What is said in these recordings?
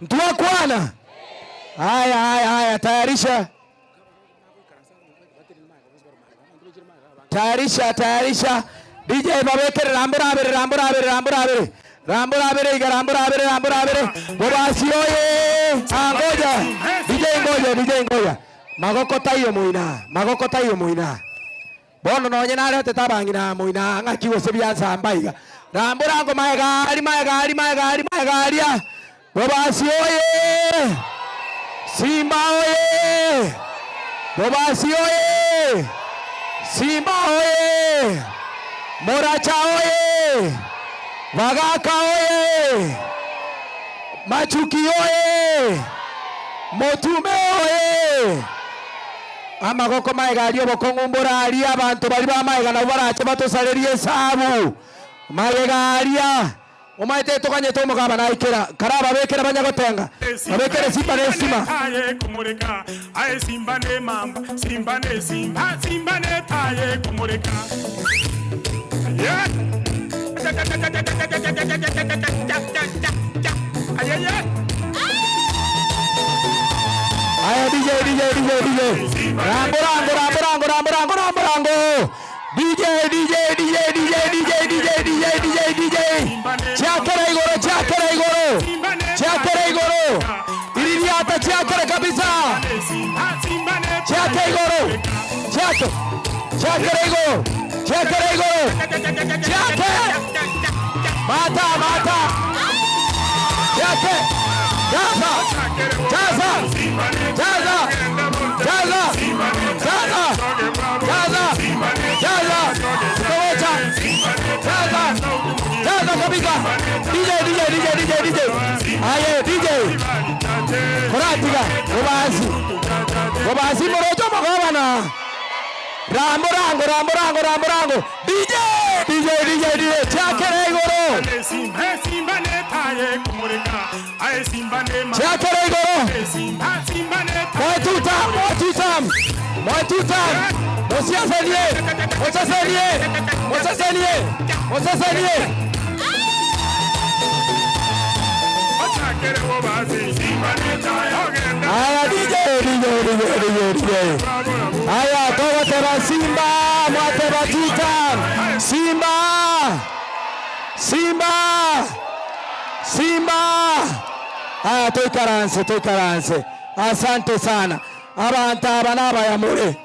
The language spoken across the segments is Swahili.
Ntua kwana. Haya, tayarisha. Tayarisha. DJ babeke rambura abere. Bobasi oye. Ngoja. DJ ngoja. Magoko tayo muina. Bono no nyana te tabangina muina ngakiwo sebyansa mbaiga. Ramburango maegari. Bobasi oye. Simba oye. Bobasi oye. Simba oye. Moracha oye. Vagaka oye. Machuki oye. Motume oye. Amagoko maegari obokongumbura ali abantu bali bamaega na barache batosalerie sabu. Maegaria. Omaite tokanye tomo kaba naikera. Karaba bekera banyagotenga. Abekere simba nesima. Taye kumureka. Aye simba ne mamba. Simba ne taye kumureka. Yeah. Ayo DJ. Ramburango. DJ. Chakera igoro. Iriata chakera kabisa. Chakera igoro. Chakera igoro. Mata. Jaza kabisa. DJ. Aye DJ. Koratiga. Bobasi morojo magabana. Ramburango. DJ. Chakera igoro. Simba ne taye kumureka. Aye simba ne mamba. Chakera igoro. Simba ne taye. More two time. Mosasenie. Aya DJ. Aya toka tera Simba, mwateba tutam. Simba. Aya toikaranse. Asante sana. Abantu abanaba ya mure.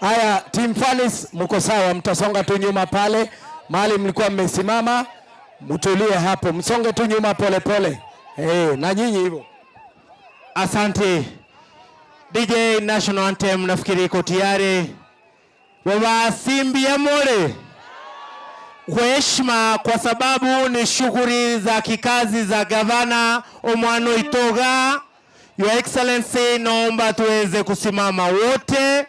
Aya Team Fanis mko sawa, mtasonga tu nyuma pale. Mahali mlikuwa mmesimama, mtulie hapo. Msonge tu nyuma pole. Na nyinyi hivyo. Asante. DJ National Anthem nafikiri iko tayari. Baba Simbi ya mure. Kwa heshima kwa sababu ni shughuli za kikazi za gavana Omwano Itoga. Your Excellency, naomba tuweze kusimama wote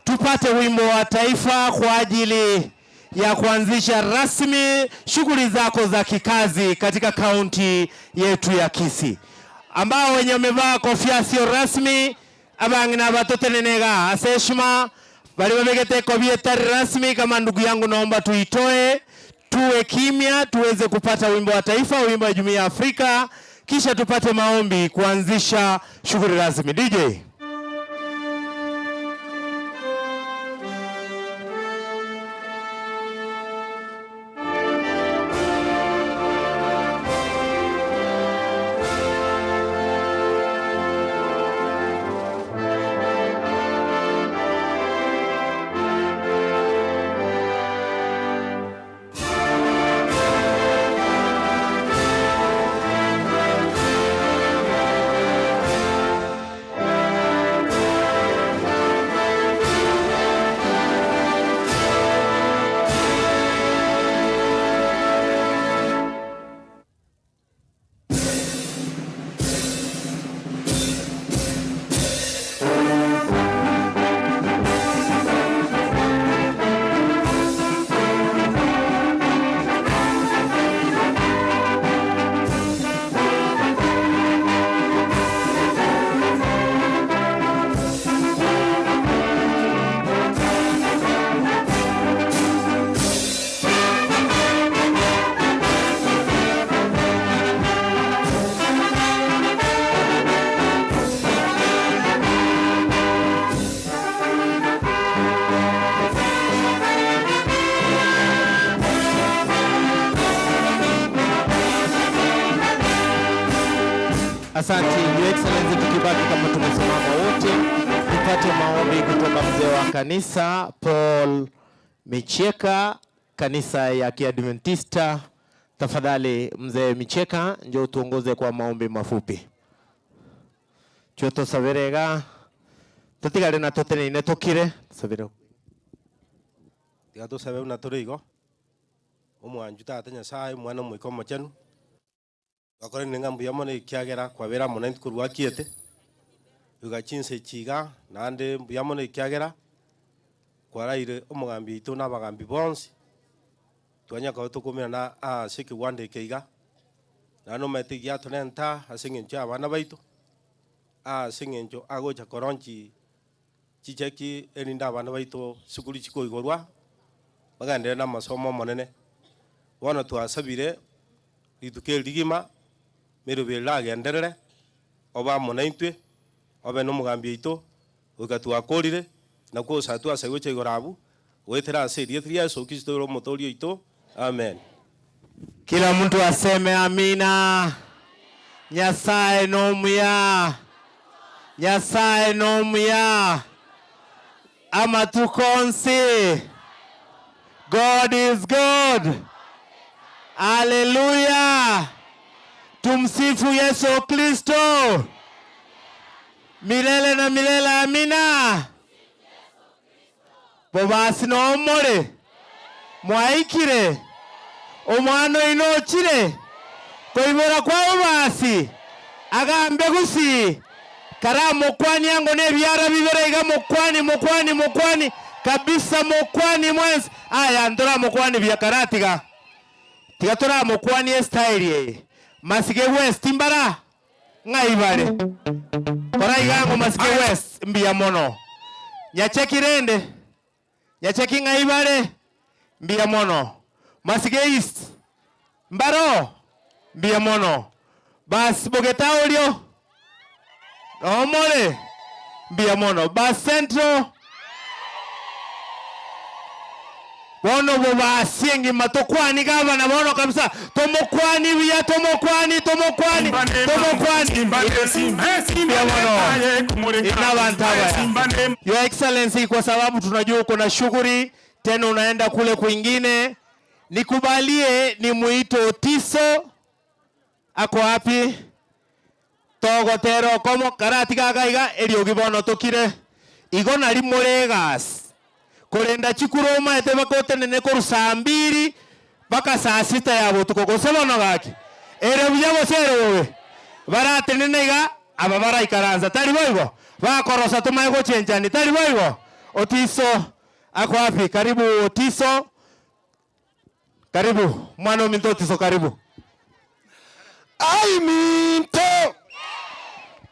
tupate wimbo wa taifa kwa ajili ya kuanzisha rasmi shughuli zako za kikazi katika kaunti yetu ya Kisii. Ambao wenye wamevaa kofia sio rasmi abangina batotenenega aseshima bali wamegete kofia tari rasmi. Kama ndugu yangu naomba tuitoe, tuwe kimya tuweze kupata wimbo wa taifa, wimbo wa Jumuiya ya Afrika, kisha tupate maombi kuanzisha shughuli rasmi. DJ. Asante Your Excellency, tukibaki kama tumesimama wote tupate maombi kutoka mzee wa kanisa Paul Micheka, kanisa ya Kiadventista. Tafadhali mzee Micheka, njoo tuongoze kwa maombi mafupi. Choto saberega tutigare na toteneine tokire sabira tigato sabe una torigo omwanju tata Nyasaye mwana mwiko mochenu akore ningambu yamone kiagera kwa bera mona nkurwa kiete ugachinse chiga nande yamone kiagera kwaraire omugambi itu nabagambi bonsi twanya ko tukumira na siki wande keiga nano metigia tonenta asingencha abana baitu singencho agocha koronchi chicheki erinda abana baitu sukuli chiko igorwa bagandira na masomo monene bona twasabire rituke rigima merube lagenderere oba monaintwe obe no mugambi itu ugatwakorire na ko satu asegoche gorabu wetera serie tria so Kristo motorio itu amen. Kila mtu aseme amina. Nyasaye nomuya. Nyasaye nomuya. Ama tukonsi. God is good. Hallelujah. Tumsifu Yesu Kristo. Milele na milele amina. Bobasi no more. Mwaikire. Omwana inochire. Koibora kwa bobasi. Agambe gusi. Kara mokwani yango ne byara bibere iga mokwani kabisa mokwani mwenzi. Aya ndora mokwani bya karatiga. Tigatora mokwani style ye. Masige West Timbara ngaibare. Kora igango Masige West mbia mono. Nyachekirende. Nyacheki ngaibare mbia mono. Masige East Mbaro mbia mono. Bas Bogeta olio omole mbia mono. Bas Central bono boba siengi matokwani gavana bono kabisa tomokwani biya tomokwani Your Excellency, kwa sababu tunajua kuna shughuli tena unaenda kule kwingine, nikubalie ni muito Tiso. Ako wapi? Togotero komo karati gagaiga eriogi bono tokire igona limoregas korenda chikuroma ete bakote nene koru saa 2 baka saa 6 yabo tukogose bono gaki ere buyabo sero wowe barate nene iga ababara ikaranza tari boigo bakorosa tumaye gochenjani tari boigo. Otiso ako wapi? Karibu Otiso, karibu mwana minto Otiso, karibu. Ai minto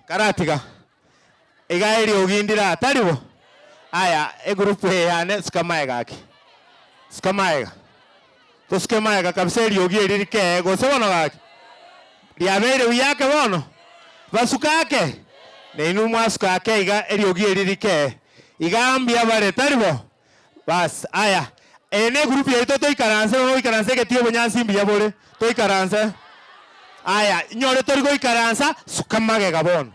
Karatiga igairi ogindira taribo. Aya egrupu yane skamaega aki skamaega to skamaega kabiseri ogiri rike go sebono gaki liabere uyake bono basukake ne inu mwasukake iga eri ogiri rike igambia bare taribo bas. Aya ene grupu yeto to ikaranse ke tiyo bonyansi mbia bore to ikaranse. Aya nyore torigo ikaransa sukamage bono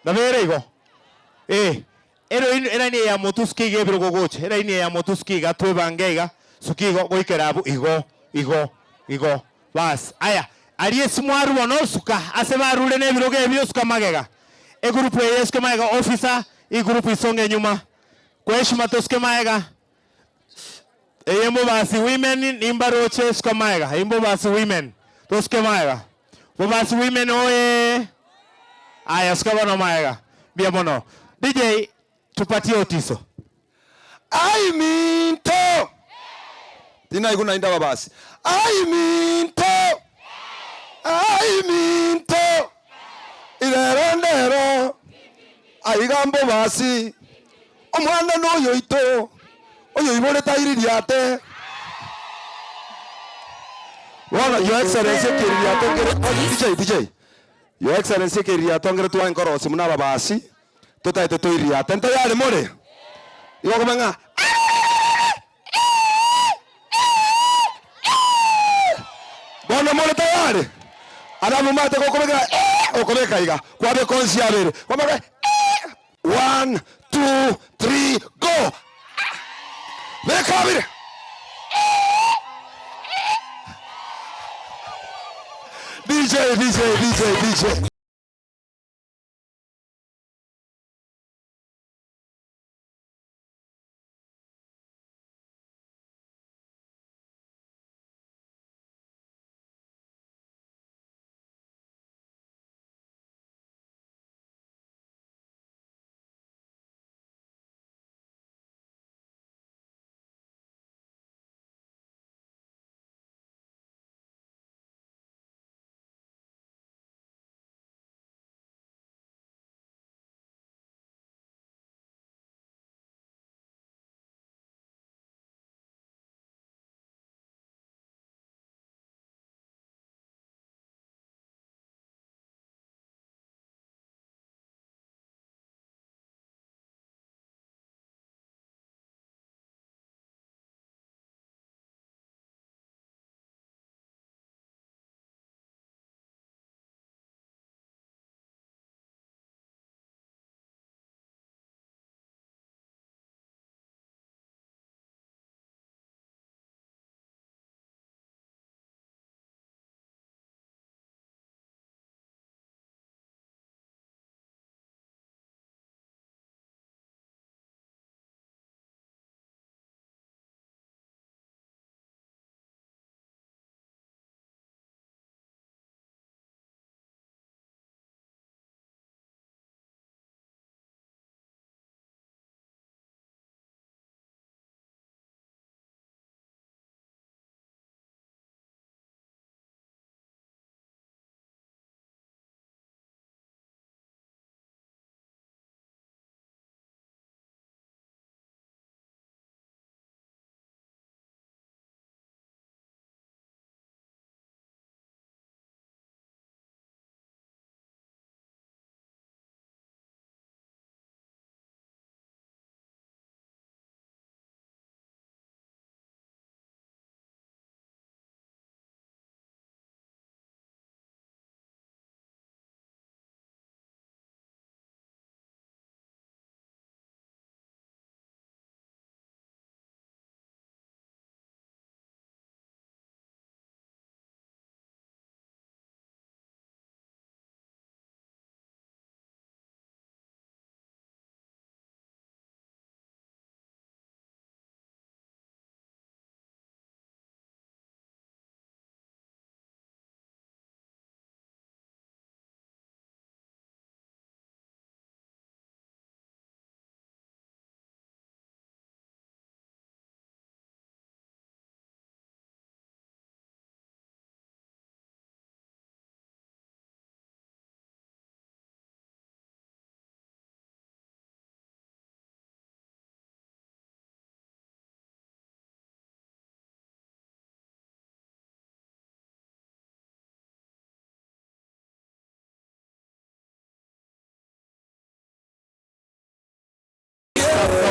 nabere igo era ni ya motuski gebro gogoche era ni ya motuski gatwe bangega sukigo goikerabu igo bas. Aya aliye simwaru bono suka asebarule ne biroge ebyo suka magega e grupu yeske magega officer i grupu isonge nyuma kwa heshima toske magega eyembo basi women nimbaroche suka magega embo basi women toske magega bo basi women oye. Aya suka bono magega bia bono DJ tupatie Otiso. ai minto tina iguna inda basi ai minto irerondero aigambo basi omwana noyo ito oyo ibore tairiri ate wala. Your Excellency kiriya tongere DJ Your Excellency kiriya tongere tuwa nkorosi muna babasi totaite toiria tento yale more igo kumenga bono more tayari alamu mate ko kumenga okobeka iga kwa be konsi abere kwa mabe 1 2 3 go beka abere DJ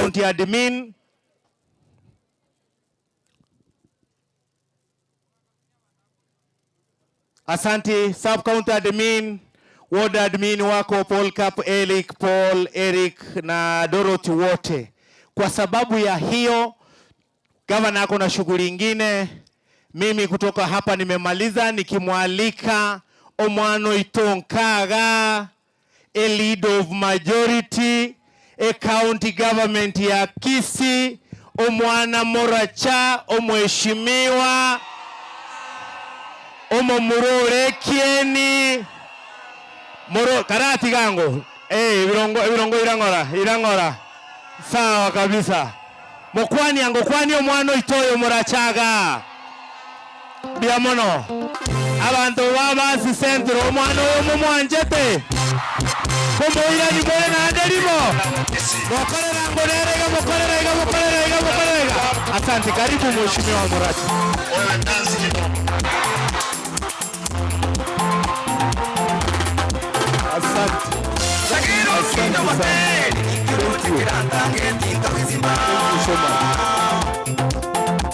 County admin. Asante sub county admin, ward admin wako Paul Cap, Paul, Eric na Dorothy wote. Kwa sababu ya hiyo gavana ako na shughuli nyingine, mimi kutoka hapa nimemaliza nikimwalika Omwano Itonkaga, a leader of majority, a county government ya Kisii, Omwana Moracha, omheshimiwa Omomurore Kieni Moro Karati Gango. Virongo irangora. Sawa kabisa. Mokwani yango kwani Omwano Itoyo Morachaga. Biamono. Abantu baba si centro Omwano omwanjete. Komoira ni bole na nderimo. Mokorera. Asante, karibu mheshimiwa Moracha. Asante.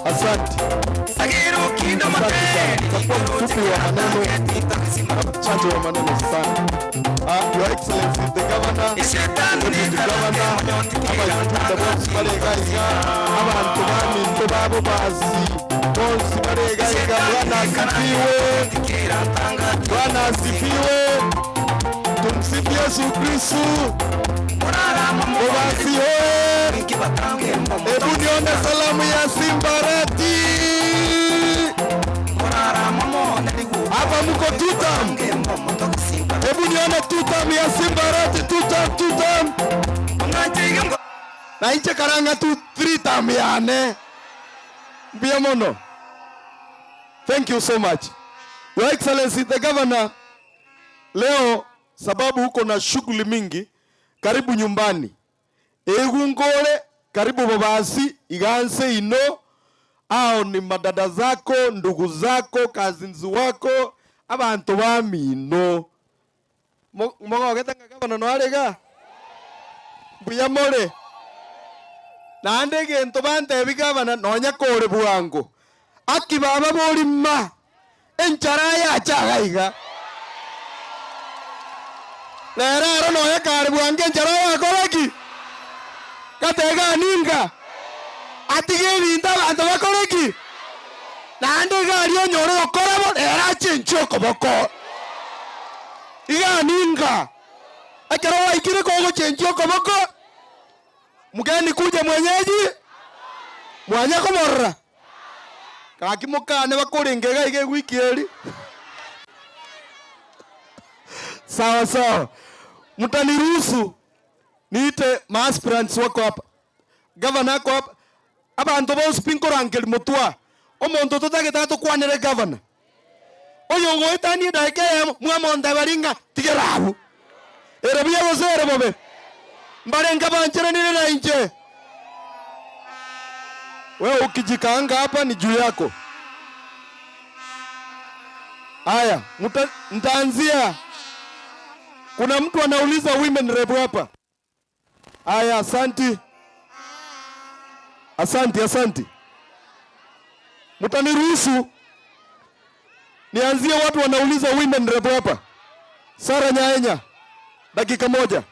Asante. Asante. deputy governor abayitunda bonsi baregaiga abantu baminto babo bazi bonsi baregaiga Bwana asifiwe tumsifu Yesu Kristu Mubasi hebu nione salamu ya Simbarati hapa mko tutam. Hebu nione tutam ya Simbarati tutam. Na inche karanga tu 3 tam yane. Mbia mono. Thank you so much. Your Excellency the Governor, leo sababu huko na shughuli mingi, karibu nyumbani. Egungole, karibu Mubasi, Iganse ino, ao ni madada zako, ndugu zako, cousins wako, abantu bamino. Mwaga waketanga Governor no alega? Mbuya mole. Na andege entobante ebi Governor nonya kore buango. Aki baba boli ma. Enchara chagaiga. Lera no ya karibu ange enchara ya koreki. Katega ninga. Atige linda ando koreki. Na ande gari onyoro korabo era chincho koboko. Iga ninga. Akara waikire kogo chincho koboko. Mugeni kuja mwenyeji. Mwanya komorra. Kaki mukane bakurengega ige wiki eri. Sawa. Mutaniruhusu niite maaspirants wako hapa. Governor wako hapa. Abantu bose pinkora Angel Mutwa. Omonto tutageta kwanere governor. Oyo goitani daike mwamonda baringa tigerabu. Erebiya bozere bobe. Mbarenga banchere nile na inje. Wewe ukijikaanga hapa ni juu yako. Haya, nitaanzia. Kuna mtu anauliza women rep hapa. Haya, asante. Mtaniruhusu nianzie watu wanauliza women rep hapa. Sara Nyaenya, dakika moja.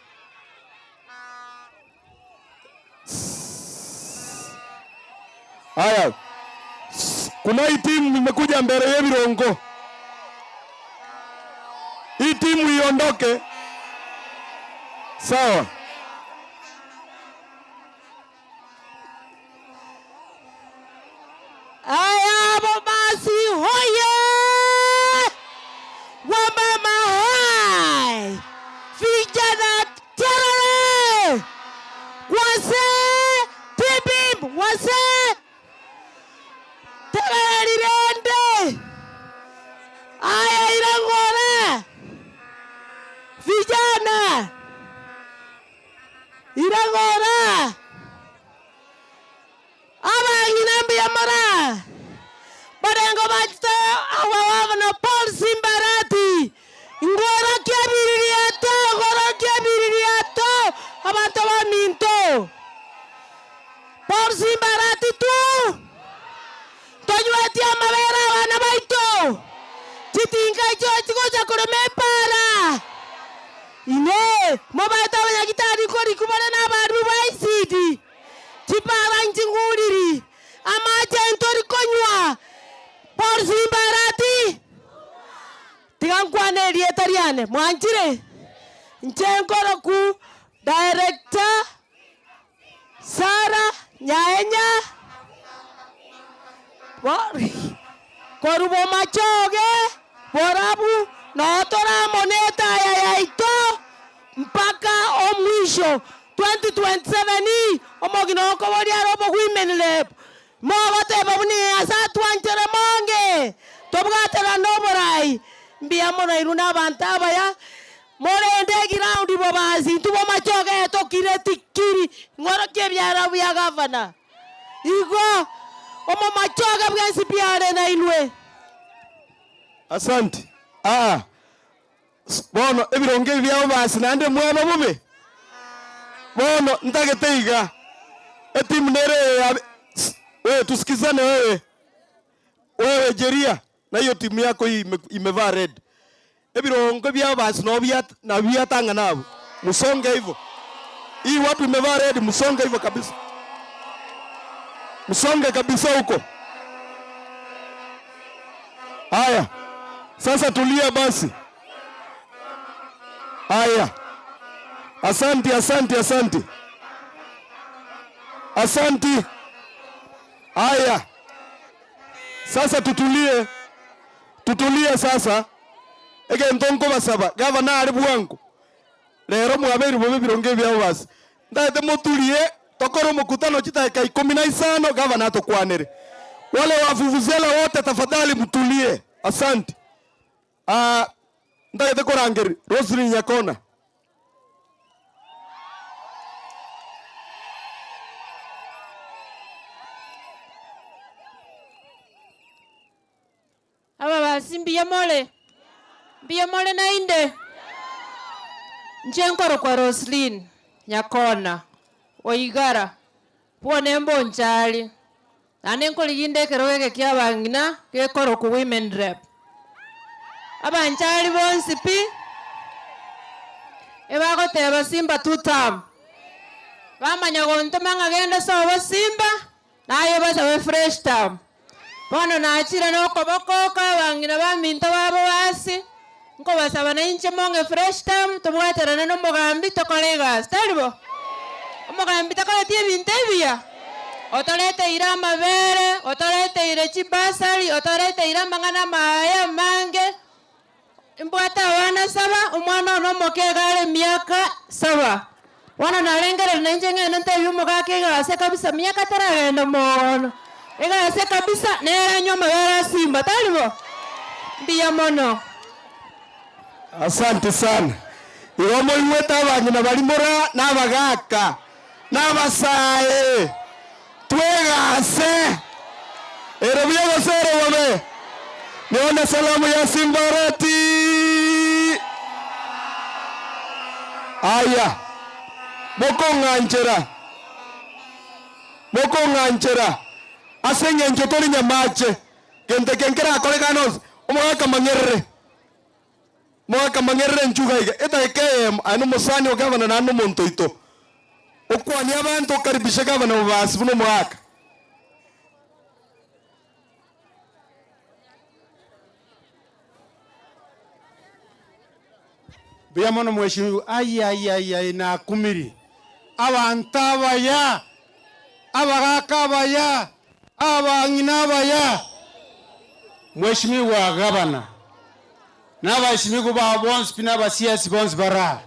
Haya. Kuna hii timu imekuja mbele ya Virongo. Hii timu iondoke. Sawa. Aya Mubasi hoye! Wamama hai! Vijana terere! Wazee! Tibim! Wazee! Terere rende! Aya Irangora! Vijana! Irangora! Abanginambi amara. Barengo bachta awawa na Paul Simbarati. Ngora kia biririato. Abato wa minto. Paul Simbarati tu. Tojuati amavera wana baito. Chitinga icho kureme para. Ine. Mabata wanyagitari kori kumana na baru baisidi. Chipara nchinguriri amacha entori konywa Paul Simbarati tigankwane rietariane mwanchire nchenkoro ku director Sara Nyaenya korubo machoge borabu notora moneta yaito mpaka omwisho 2027 omogino ko wali arobo women lab mo bate babuni asa twanchere monge tobgatera noborai mbia mono iruna bantaba ya more ndegi round bobazi tubo machoge tokire tikiri ngoro kebyara bya governor igo omo machoge bwensi piare na inwe. Asante. Bono ebironge byabo basi nande mwana bube. Bono ntageteiga etimu nere wewe tusikizane wewe Jeria na hiyo timu yako hii imevaa red. Ebirongo byabo basi no byatanga nabo Msonge hivyo. Hii watu imevaa red, msonge hivyo kabisa. Msonge kabisa huko. Haya. Sasa tulia basi. Haya. Asante. Haya. Sasa tutulie sasa. Ege ntongo basaba. Gavana ari bwangu. Lero mwaberi bobe bironge bya basi. Ndate mutulie tokoro mkutano chitaika 15 gavana atokwanere. Wale wavuvuzela wote tafadhali mtulie. Asante. Ndate korangeri Roslyn Nyakona. Aba basi mbiye mole na inde. Njenkoro kwa Roslyn Nyakona Oigara pone mbonjali ane nkoli yinde keroweke kya bangina kekoro ku women rep abanjali bonsi pi ebagoteba Simba tutam bamanya gontomanga genda sawa Simba naye basawe fresh tam bono naachira nokobokoka bangina baminto babo basi nko basaba na inche monge fresh time tubwaterana no mugambi tokolega stalibo mugambi tokoletie bintebia otolete irama bere otolete ire chibasali otolete irama ngana maya mange mbwata wana saba umwana no mokegale miaka saba wana nalengere nenje ngene ntebi mugake gase kabisa miaka taragenda mono ega se kabisa nera nyoma bere Simba talibo ndiya mono. Asante sana. Iwomo iweta abanyina bali mora n'abagaka n'abasaye twegase erobye basero babe nione salamu ya Simbarati. Aya boko nganjera asenye njotori nyamache kente kenkera akoleganos omwaka mangerre mwaka mangerre nchugaiga eta KM anu musani wa gavana na anu montoito okwani abantu karibisha gavana basi buno mwaka bya mono mheshimiwa ai na kumiri abantabaya abagakabaya abanginabaya mheshimiwa gavana n'abashimigu ba bonsi pina basiyasi bonsi bara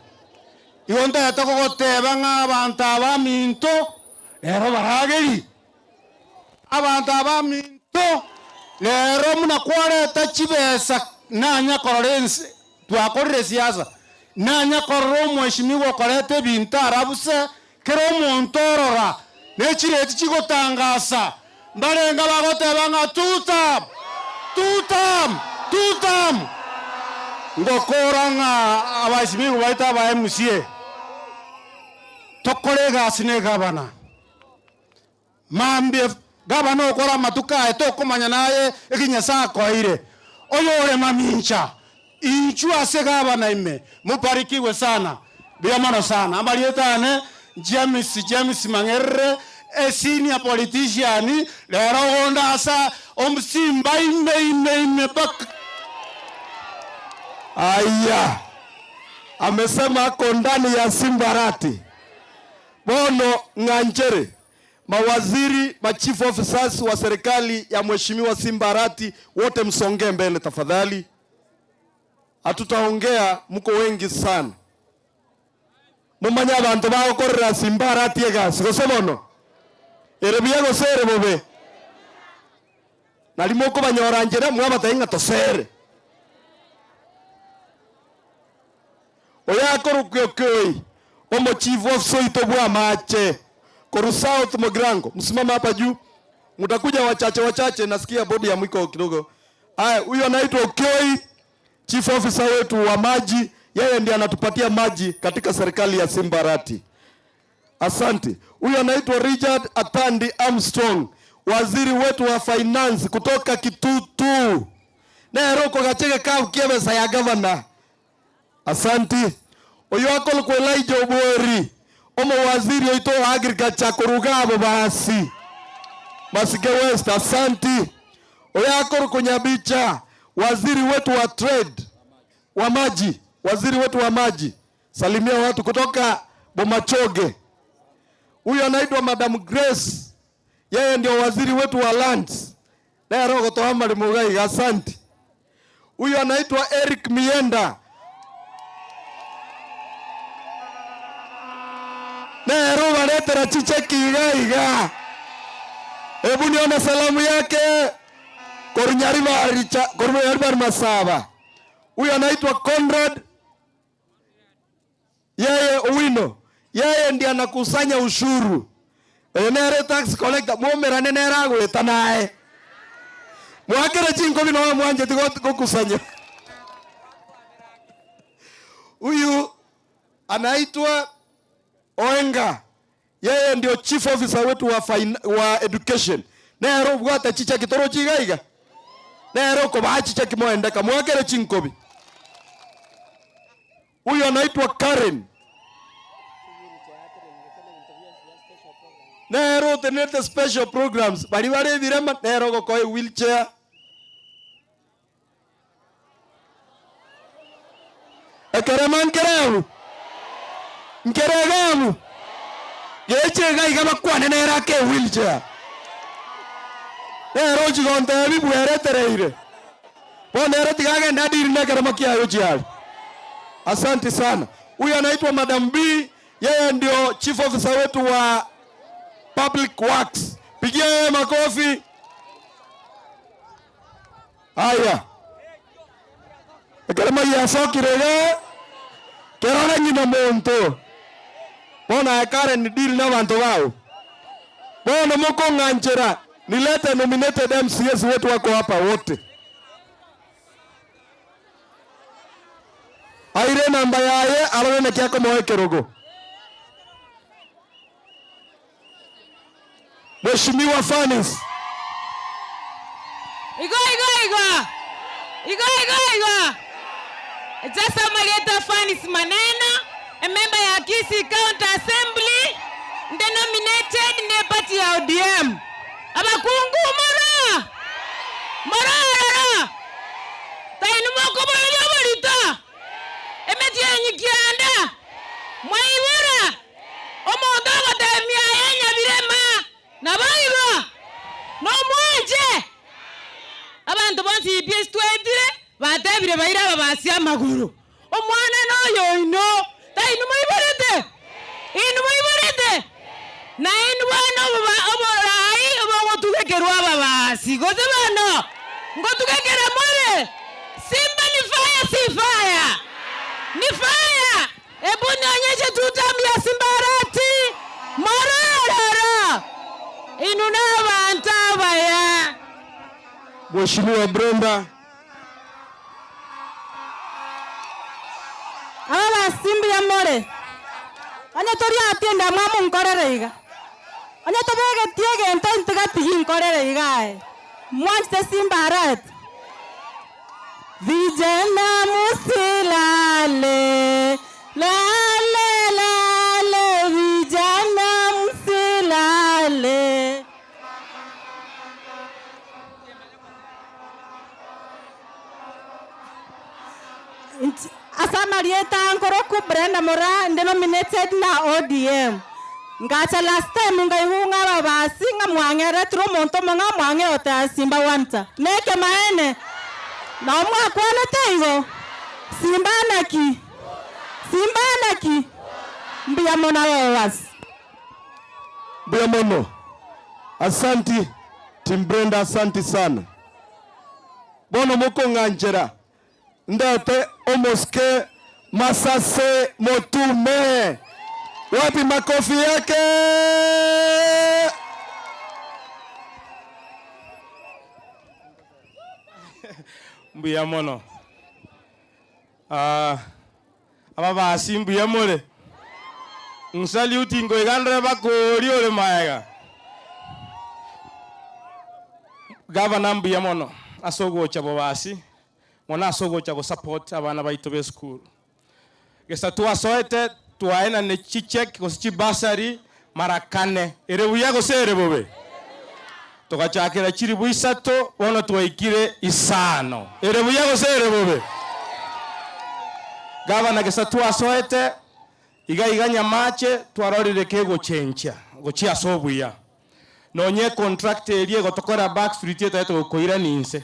iwonta yatakogoteba ng'abantu abaminto lero barageri abantu abaminto lero munakwareta chibesa nanyakorore twakorire siasa nanyakorore omweshimiwa okorete ebintu arabuse kero omonto orora nechireti chigotangasa mbarenga bagoteba ng'a tutam ngokora ng'a abashimigu baita aba MCA tokorega asine gavana mambie gavana okora matuka tokomanya naye ekinyasa koire oyore mamincha inchu ase gavana ime muparikiwe sana biamano sana ambalietane James Mangerre senior politician lero gonda asa omsimba ime bak. Aya amesema ako ndani ya Simbarati. Bono Nganjere, mawaziri, chief officers wa serikali ya mheshimiwa Simbarati wote msonge mbele tafadhali. Hatutaongea, mko wengi sana. Mumanya abantu bakorera Simbarati egasi gosobono. Erebiya gosere bobe. Nalimoko banyoranjera mwabatainga tosere. Oyakorukyokyoi omo chief officer itobwa mache koru south Mogrango msimama hapa juu mtakuja wachache nasikia bodi ya mwiko kidogo. Haya huyu anaitwa Okyoi chief officer wetu wa maji yeye ndiye anatupatia maji katika serikali ya Simbarati. Asante. Huyu anaitwa Richard Atandi Armstrong waziri wetu wa finance kutoka Kitutu na roko gachege kavu kiebesa ya governor. Asante. Oyo akol kwa Elijah Obori. Omo waziri oito wa agriculture kurugabo basi. Masike West, asanti. Oyo akol kunyabicha. Waziri wetu wa trade. Wa maji. Waziri wetu wa maji. Salimia watu kutoka Bomachoge. Huyu anaitwa Madam Grace. Yeye ndio waziri wetu wa lands. Na roho toa mali mugai, asante. Huyu anaitwa Eric Mienda. Na roho waletera chiche kiiga. Hebu nione salamu yake. Korunyariba Masaba. Huyu anaitwa Conrad. Yeye Owino. Yeye ndiye anakusanya ushuru. Enere tax collector mumerane nera gweta nae. Mwakere chinko bino mwanje tikukusanya. Huyu anaitwa Oenga. Yeye ndio chief officer wetu wa education. Nero bwata chicha kitoro chigaiga. Nero ko bachicha kimoendeka mwakere chinkobi. Huyu anaitwa Karen. Nero tenete special programs. Bari virema nero ko koi wheelchair. Ekereman kereu. Nkeregamu. Geche gai kama kwane nera ke wheelchair. Nero chigonte bibu eretereire. Po nero tigage ndadiri nekerema kia yochiali. Asante sana. Huyu anaitwa Madam B. Yeye ndio chief officer wetu wa Public Works. Pigia yeye makofi. Haya. Ekerema ya sokirega. Kerona nyina monto. Bona ekare ni deal na bantu wao. Bona moko nganjera. Nilete nominated MCS wetu wako hapa wote. Aire namba yaye alone kiako moekerogo. Mheshimiwa Fanis. Igo. Sasa Marieta Fanis Maneno, a member ya Kisii County Assembly, denominated in the party ya ODM. Abakungu mara. Tainu moko barita. Emetie nyikianda. Mwaibura. Omodogo temia yenya birema. Nabaiba. No mwanje. Abantu bonsi PS twetire batebire baira babasi amaguru. Omwana no ino. Tainu mwiburete. Na inu bano oborai obotugekerwa babasi. Goze bano. Ngotugekera more. Simba ni fire si fire. Ni fire. Ebu nionyeshe tutamia Simbarati. Morara. Inuna bantaba ya. Mheshimiwa Brenda. Aba Simba ya more. Anya tori atienda mamu nkorere iga. Anya tobege tiege ntantega tigi nkorere iga. Mwanze Simbarati. Vijana musilale. Lale, vijana msilale. Asa Marieta Nkoroku Brenda Mora denominated na ODM. Ngacha last time ngaiunga babasi ngamwangere tro monto manga mwange ota Simba wanta. Neke maene. Na mwa kwana tengo. Simba naki. Mbia mona wawas. Mbia mono. Asanti. Tim Brenda asanti sana. Bono moko nganjera. Ndate omoske Masase Motume. Wapi makofi yake? Mbia mono. Ababasi mbia more. Nsali utingo igandre bakori ole maega. Governor mbia mono. Asogo cha babasi. Mona asogo cha go support abana baito be school. gesatu asoete twaena ne chichek gosichi basari mara 4 ere buya gosere bobe tugachakira chiri buisato bono twaikire isano ere buya gosere bobe gavana gesatu asoete iga nyamache twarorire ke gochencha gochia sobuya nonye contract erie gotokora back street etato koira ninse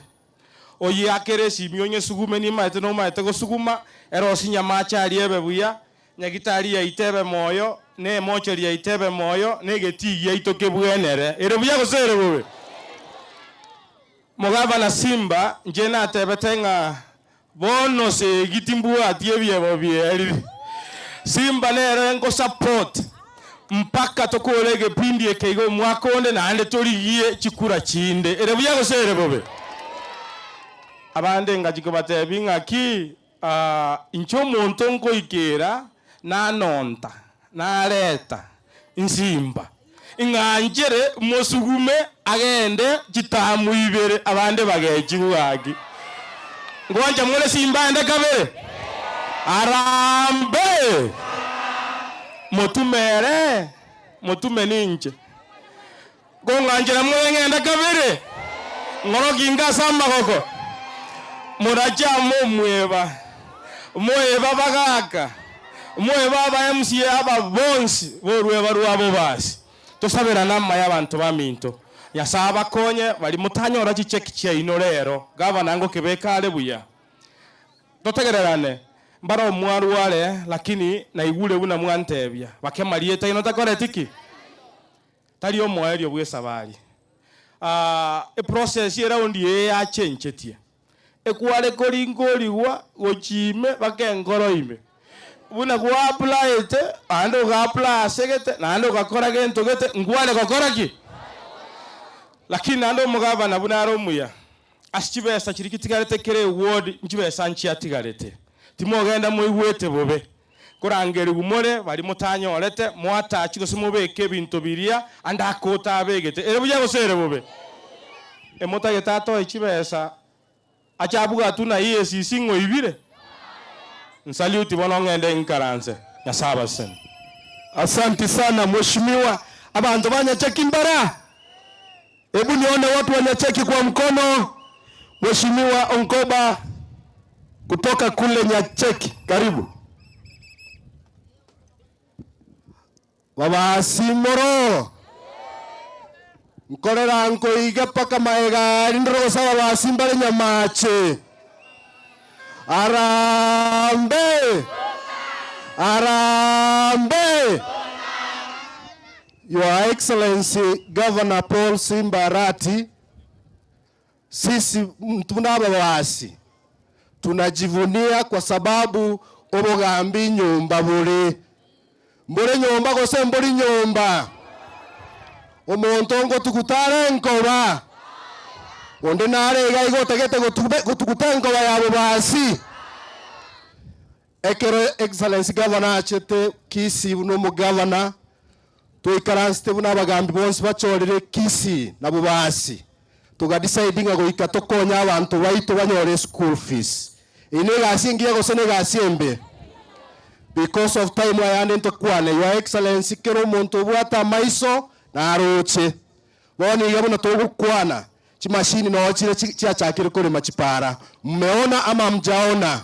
oyi akere simionye sugume ni maete no maete go suguma ero sinya macha ariebe buya nyagitari ya itebe moyo ne mocheri ya itebe moyo ne geti ya itoke bwenere ere buya go sere bobe mogaba na Simba njena tebetenga bono se gitimbu atiebye bobieri Simba nere ngo support mpaka tokolege pindi ekeigo mwakonde na ande torigie chikura chinde ere buya go sere bobe abande ngajiko batebinga ki incho monto nko ikera na nonta na leta insimba inganjere mosugume agende chitamu ibere abande bagechigwagi ngwanja mole Simba ende kabere arambe motume ninje gonganjera mole ngende kabere ngoro ginga samba koko muraja mweba bagaka mweba ba MCA aba bonsi borweba rwabo basi tosabera nama y'abantu baminto yasaba konye bali mutanyora chicheki kya ino rero gavana ngo kebekale buya totegererane mbara omwaru wale lakini naigule buna mwantebya bakemalieta ino takore tiki tali omwario bwesabali e process era ondi ya chenchetie ekwale kolingoliwa gochime bakengoro ime buna kwa apply te ando ga apply segete na ando ga kora gento gete ngwale kokora ki lakini ando mugaba na buna romuya ashibesa kirikitigarete kere ward njibesa nchi atigarete timogenda muigwete bobe kurangeri gumore bali mutanyorete mwata kigosumubeke bintu biria andakota abegete ere buya gosere bobe emota getato ekibesa achabuga tuna EACC ngo ibire nsaliuti bono ngende nkaranze yasaba sen. Asante sana mheshimiwa. Abantu banyacheki mbara, hebu nione watu wanyacheki kwa mkono. Mheshimiwa Onkoba kutoka kule Nyacheki, karibu. Baba Simoro nkorera nko iga paka maega rindro sawa ba Simba Nyamache arambe Your Excellency Governor Paul Simba Arati, sisi tunabawasi tunajivunia kwa sababu obogambi nyumba bure nyumba gose mburi nyumba omonto ngo tukutare nkoba onde narega igotegete gutukuta nkoba yabo basi ekero Excellency Governor achete Kisi no mugavana tuikaranste buna bagambi bonse bachorere Kisi na bubasi tugadecidinga goika tokonya abantu baitu banyore school fees ine gasi ngiye gosene gasi embe because of time ayande ntokwane. Your Excellency kero muntu bwata maiso na aroche boni yabona togukwana chimashini no chire chiachakire kore machipara mmeona ama mjaona?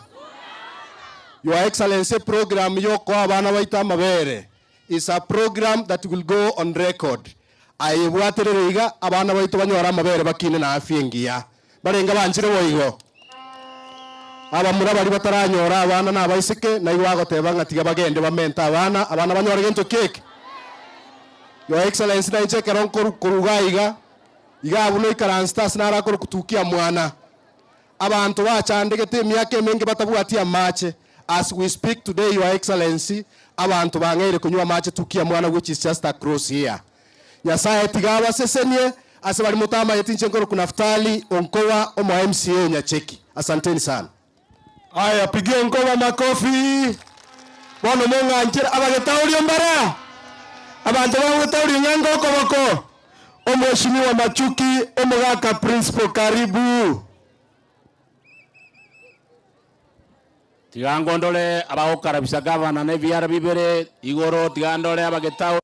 Your Excellency program yoko abana baita mabere is a program that will go on record. Ayebwatereriga abana baito banyora mabere bakine na afiengia barenga banjire boigo aba murabari bataranyora abana na abaisike na iwago tebanga tiga bagende bamenta abana banyora gento cake. Your Excellency na inche keron kurugaiga iga abuno ikaransta nara kor kutukia mwana abantu bachandegete myake menge batabwatia mache. As we speak today, Your Excellency, abantu bangere kunywa mache tukia mwana, which is just across here. Nyasaye tigawa sesenye asabali mutama yetinche ngoro kunaftali onkowa omo MCA Nyacheki. Asanteni sana. Aya pigie onkowa makofi. Bono monga anjira abagetauri mbara. Abantu bagetauri nyango koboko. Omheshimiwa Machuki omugaka principal, karibu. tigangondole abagokarabisa gavana ne biara bibere igoro tigandole abagetao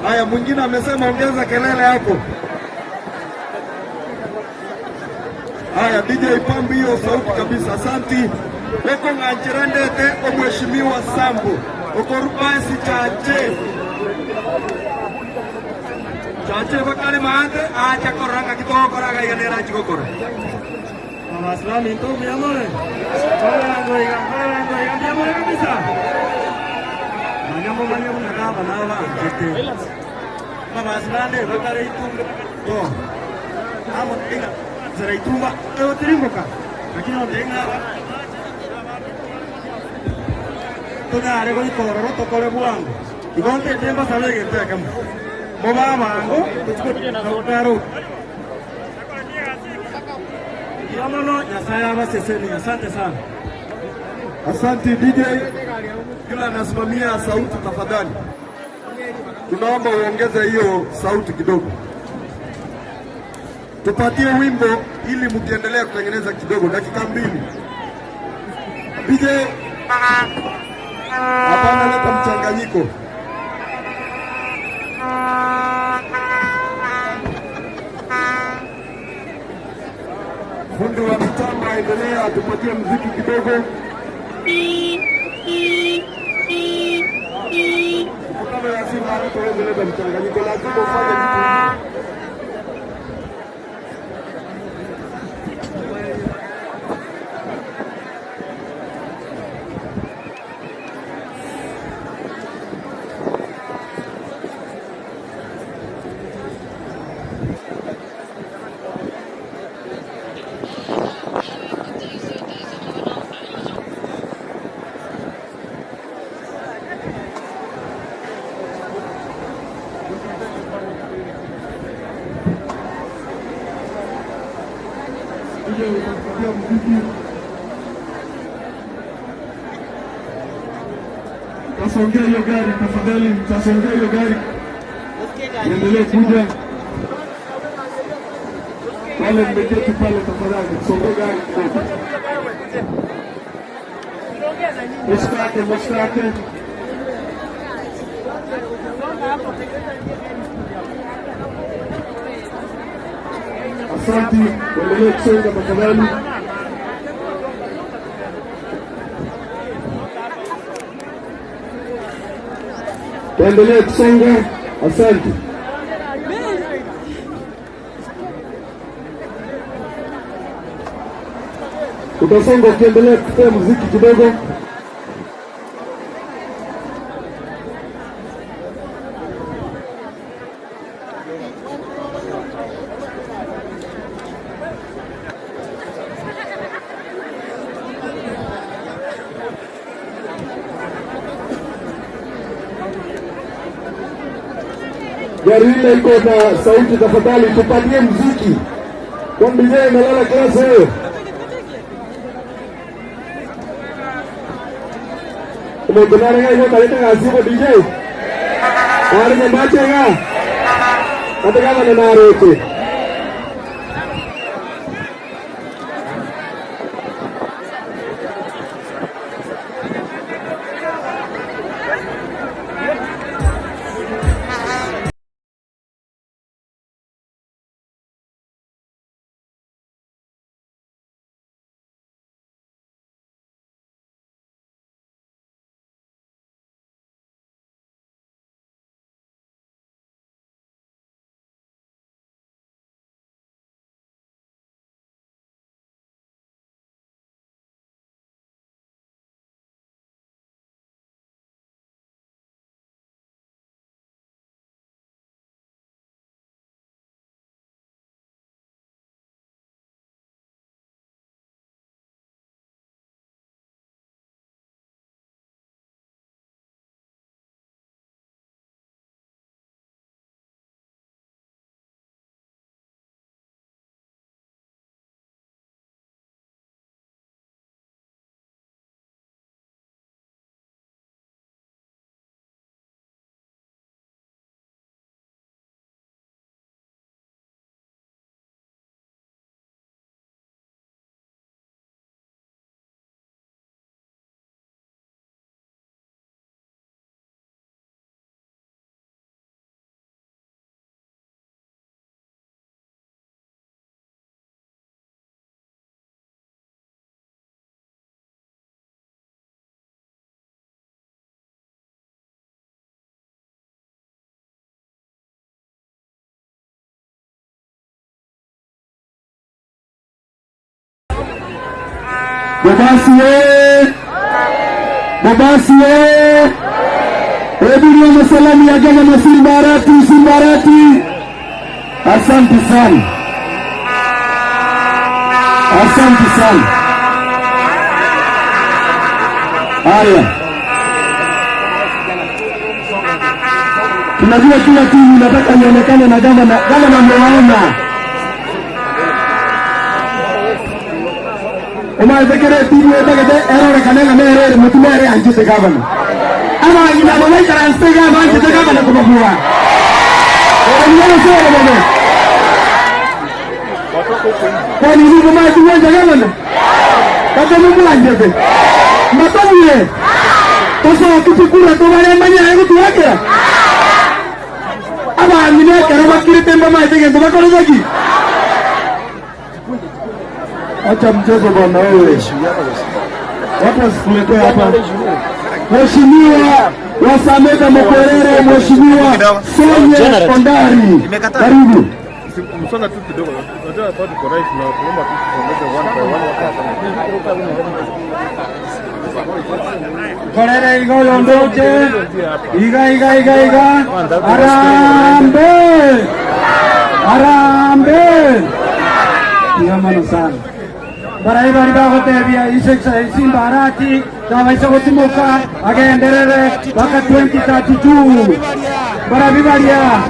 Haya, mwingine amesema ongeza kelele hapo. Haya, DJ pambi hiyo sauti kabisa. Asanti. Weko ng'anchirandete omheshimiwa Sambu. Okorubasi chache bakale maante acha koranga kitoko koraga iganera chikokora. Mamasla minto miamore. Korango miamore kabisa. Manyambo nakaba nawa jete. Mamasla ne bakale itunga. Oh. Amo tinga. Sera itumba eo tirimboka. Lakini ondenga. Tuna rego ikoro tokole buango. Igonte temba salege teka. Moba mango tukutaro. Yamono Yasaya baseseni. Asante sana. Asante DJ. Kila anasimamia sauti tafadhali. Tunaomba uongeze hiyo sauti kidogo. Tupatie wimbo ili mkiendelea kutengeneza kidogo dakika 2. DJ hapana, leta mchanganyiko. Fundi wa mitambo aendelea, tupatie muziki kidogo. Kama lazima tuweze leta mchanganyiko, lazima ufanye kitu. Tasongea hiyo gari tafadhali, tasongea hiyo gari. Endelee kuja. Wale mmeketi pale tafadhali, songea gari. Mstake. Asante, endelee kusonga tafadhali. Endelee kusonga. Asante. Utasonga ukiendelea kutoa muziki kidogo. Gari hili iko na sauti, tafadhali tupatie muziki. Kwa DJ imelala klasi hiyo. Umebenaranga hiyo kaleta ngasipo DJ. Ari mbachega. Katika maneno yote. Bobasi ye! Bobasi ye! Ebiria masalami ya gavana Simbarati, Simbarati. Asante sana. Asante sana. Haya. Tunajua kila timu inataka ionekane na gavana. Gavana mmewaona. Umaetekere timu etakete erore kanenga mere mutumere anjite gavana. Ama ina mama transfer gavana anjite gavana kumabua. Ndio sio baba. Kwa nini kama tuwanja gavana? Kata mungu anjite. Matamuye. Toso kitukura to wale manya yangu tuwakera. Aba mine karaba kirete mama iteke ndo bakolo zaki. Acha mchezo bwana wewe. Watu wasikulete hapa. Mheshimiwa Wasameta Mokwerere, Mheshimiwa Sonye Kondari. Karibu. Msonga tu kidogo. Unajua hapo tuko right na tunaomba tu tuongeze one by one. Korere igolo ndoche. Iga. Arambe. Yamano sana. Barai bari bagote bia isek Simbarati tawaisa gutimuka agenderere baka 2032 barabi baria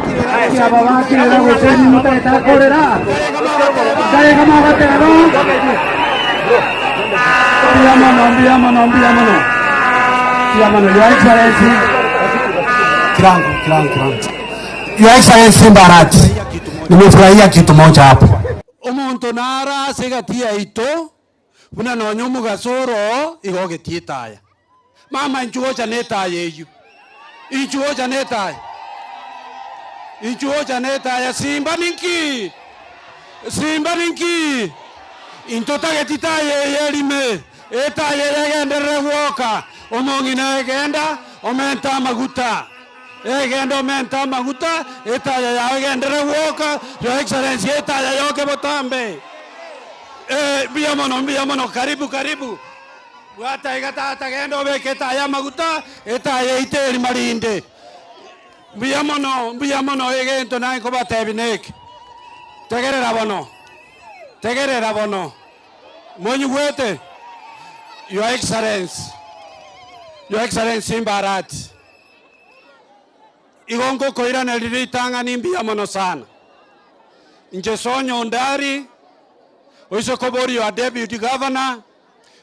ya baba kile goseni mutaita korera dai kama gote ro yamano ya excellency krango ya excellency Simbarati nimefurahia kitu moja hapo. Omuntu nara segatia ito buna nonyo mugasoro igogetie taya mama inchuocha netaya eyu inchuocha netaya Simba ninki intota getitaya yerime etaya yegendere woka omongina egenda omenta maguta omenta maguta etaya ya egendere woka your excellency etaya yoke botambe biamono karibu wata igata gendo beketa ya maguta etaya iteri marinde biamono egento nai ko batebinek tegerera bono monyu gwete your excellency Simbarati igongo koira na liritanga nimbia mono sana nje sonyo ndari oiso kobori wa deputy governor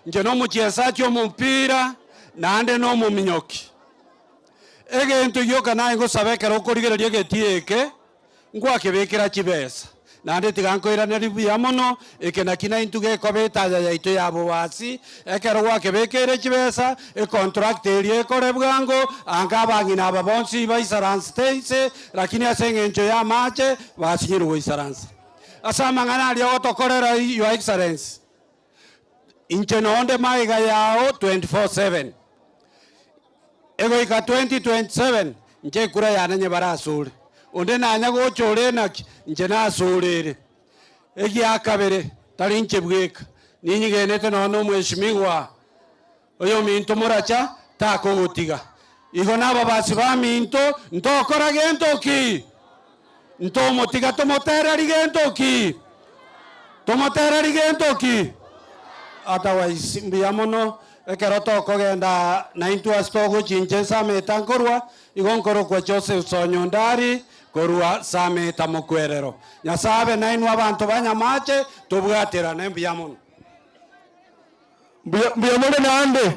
nje no muchesachi omumpira nande no muminyoki egento yoka na ngo sabekera okorigereria getieke ngwa kebekera chibesa nande tigankoira na ribia mono ekena kina intuge kobeta ya ito yabo wasi ekero gwa kebekere chibesa e contract erie kore bwango angabangina ababonsi baisaranse teise lakini asengenjo ya mache basinyiru baisaranse asama ngana ali otokorera your excellency inche nonde maiga yao 24/7 ego ika 2027 nje kura yananye barasure onde nanya gochore naki nje nasurire egi akabere tari nche bweka ninyigenete nono mheshimiwa oyo minto muracha tako gotiga igo naba basi ba minto ntokora gento ki nto motiga tomotera rigento ki otherwise mbiamono ekero tokogenda naintu astogo chinche Sameta nkorwa igonkoro kwa Joseph Sonyondari korwa Sameta Mokwerero nyasabe nainwa abantu banyamache tobwatira nembiamono mbiamono nande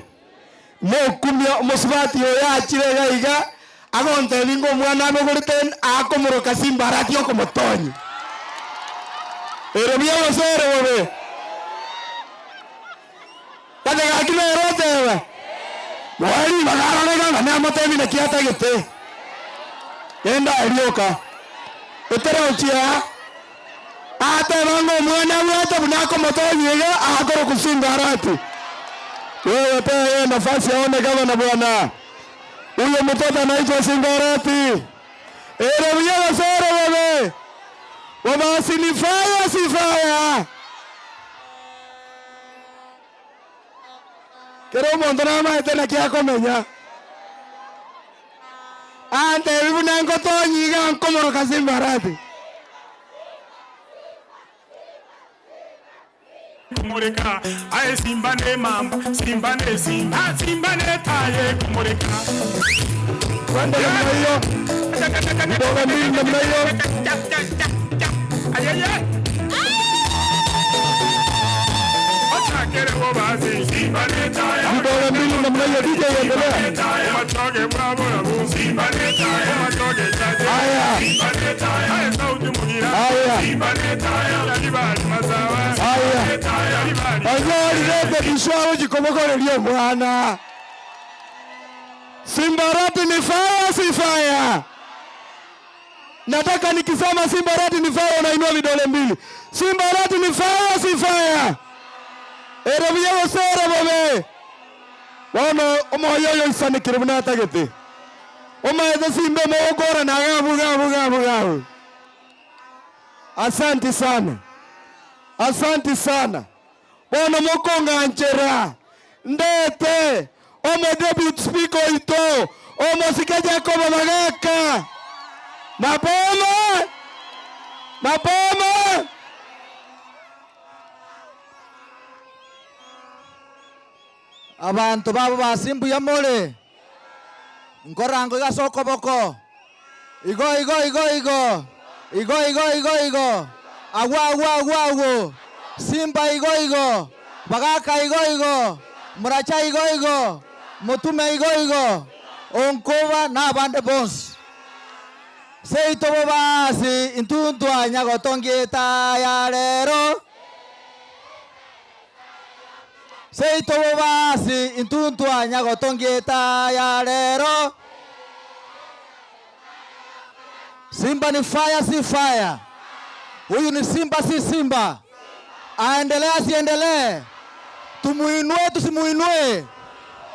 mokumya musibati oyachire gaiga agonte bingo mwana meguriten akomoroka Simbarati okomotonyi erobia wasere wobe kade gakime rotewe mwali magaronega na motemi na kiata gete enda erioka eterochia ate bango mwana wetu bunako motonyi ga akoro kusimbarati wewe pe nafasi aone gavana bwana huyo mtoto anaitwa Simbarati erobia wasere wobe wabasi ni fire si fire Kero mondo na maete na kia komenya. Ante bibu na ngoto nyiga nkomoro Simba Arati. Kumurika aye Simba ne mamba, Simba ne Simba, Simba ne taye kumurika. Kwenda namna hiyo. Vidole mbili namna hiyo. Ayeye. Atakere wo bazi Simba ne taye. Vidole mbili namna hiyo DJ endelea. Matoge bravo bravo Simba ne taye. Matoge taye. Haya. Simba ne taye. Aye sauti mugira. Haya. Simba ne taye. Alibali masawa. Haya. Azali lete bishwa ujikomokole lio mwana. Simba Arati ni fire si fire? Nataka nikisema Simba Arati ni fire unainua vidole mbili. Simba Arati ni fire si fire? Erebiyo sere bobe. Wana omoyoyo isanikire buna tagete. Omaeze Simba mogora na gabu. Asante sana. Asante sana. Wana mokonga nchera. Ndete. Omo deputy speaker ito. Omo sikaja koma magaka. Mapoma. Abantu babo basimbu ya mole. Nkorango ya soko boko. Igo. Agwa. Simba igo. Bagaka igo. Muracha igo. Mutume igo. Onkoba na bande bons. Seito basi intuntu anyago tongeta ya lero. Seito basi intuntu anyago tongeta ya lero. Simba ni fire si fire. Huyu ni Simba si Simba. Aendelee asiendelee. Tumuinue tusimuinue.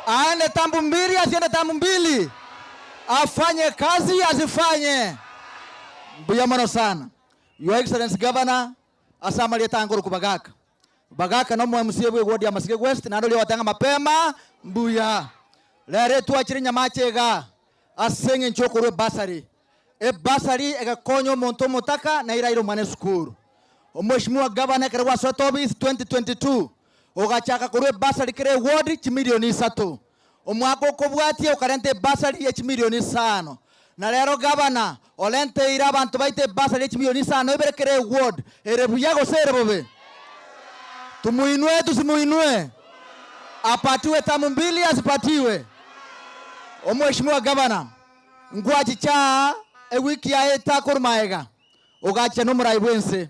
Aende tambu mbili asiende tambu mbili. Afanye kazi asifanye. Mbuya mano sana. Your Excellency Governor asama lieta anguru kubagaka. Bagaka no mwe msiebwe ward ya Masike West na ndo watanga mapema mbuya. Lere tuachiri nyamachega asenge nchokorwe basari. Basari ega konyo monto motaka na irairo mane skuru. Mheshimiwa Governor kerwa Sotobis 2022 ogachaka kurwe basari kere ward chimilioni 3. Omwako kobwatie ukarente basari ya chimilioni 5. Na lero Governor olente ira abantu baite basari ya chimilioni 5 ebere kere ward erebuyago sere bobe. Tumuinue tusimuinue. Apatiwe tamu mbili asipatiwe. Mheshimiwa Governor ngwachi cha wiki ya eta kurmaega ugache no muraibwense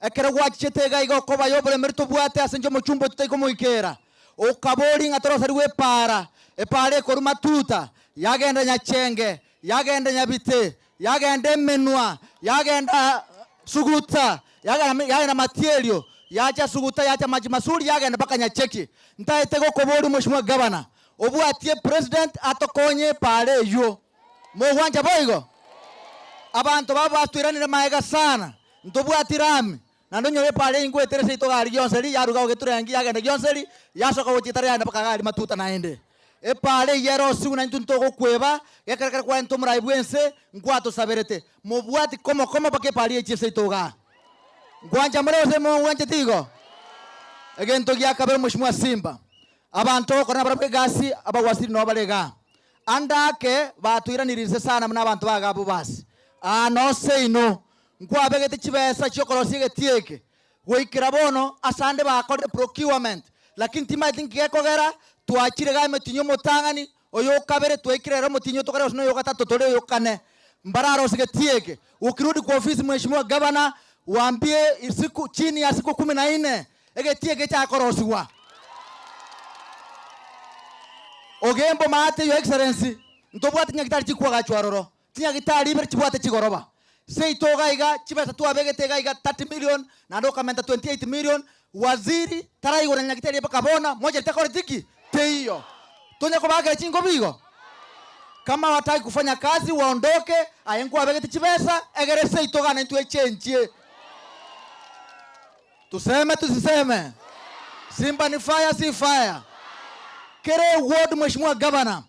ekere gwachi chetega igo koba yobole merito bwate asenjo muchumbo tuteko muikera ukabori ngatorosariwe para epare koruma tuta yagenda nyachenge yagenda nyabite yagenda menwa yagenda suguta yagenda material yacha suguta yacha maji masuri yagenda baka nyacheki ntaitego kobori. Mheshimiwa Governor obwatie president atokonye pare yo mogwanja boigo abantu baba batuiranire maega sana ntobwatirami na ndonyo pale ingwe terese itogari gyonseri yaruga ogeturengi yagenda gyonseri yasoka gochitara yanda baka gali matuta naende pale yero sigu na ntuntogo kweba yakarakara kwa ntomura ibwense ngwato saberete mobwati komo bake pale chese itoga ngwanja murose mo ngwanje tigo egento gyakabere. Mheshimiwa Simba abantu kona barabwe gasi abawasiri no balega andake batuiranirize sana n'abantu bagabo basi no say no nkwabegete chibesa chokorosiege tieke goikira bono asande bakore procurement lakini tima tinki kogera tuachire ga metinyo motangani oyo kabere tuikirera motinyo tokare osno yo gatatu tole yo kane mbararo sige tieke ukirudi kwa ofisi. Mheshimiwa Governor waambie siku chini ya siku 14 ege tieke cha korosiwa ogembo mate. Your Excellency ntobwati nyakitari chikwa gachwaroro tinya gitari iber chibwate chigoroba seitoga iga chibesa tuabegete iga 30 million na ndo kamenta 28 million waziri taraigo na nyakitari baka bona moja litakore tiki teiyo tonya ko baga chingo bigo kama wataki kufanya kazi waondoke ayengo abegete chibesa egere seitoga na ntwe chenjie tuseme tusiseme Simba ni fire si fire kere ward mheshimiwa governor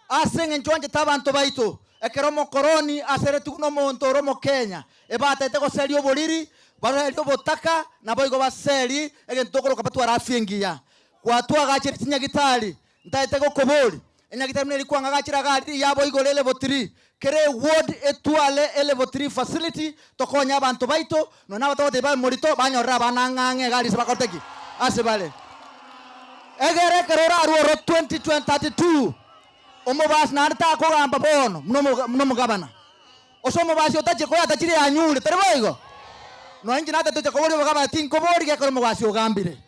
asenge nchwanje tabantu baitu ekeromo koroni asere tukuno monto romo Kenya ebatete ko serio boliri barerio botaka na boigo baseri egentokoro kapatwa rafiengia kwa twa gachiri tinyagitali ntaite ko koboli enyagitali neli kwanga gachira gari yabo igole level 3 kere ward etwale level 3 facility tokonya abantu baito no na batote ba morito banyorra banangange gari sebakoteki asebale egere kerora ruoro 2032 omobas na nta ko gamba bono mnomo gabana osomo basi otache ko atachiri anyure tereboigo no inji nata toche ko bori gabana tinko bori ge ko mobasi ogambire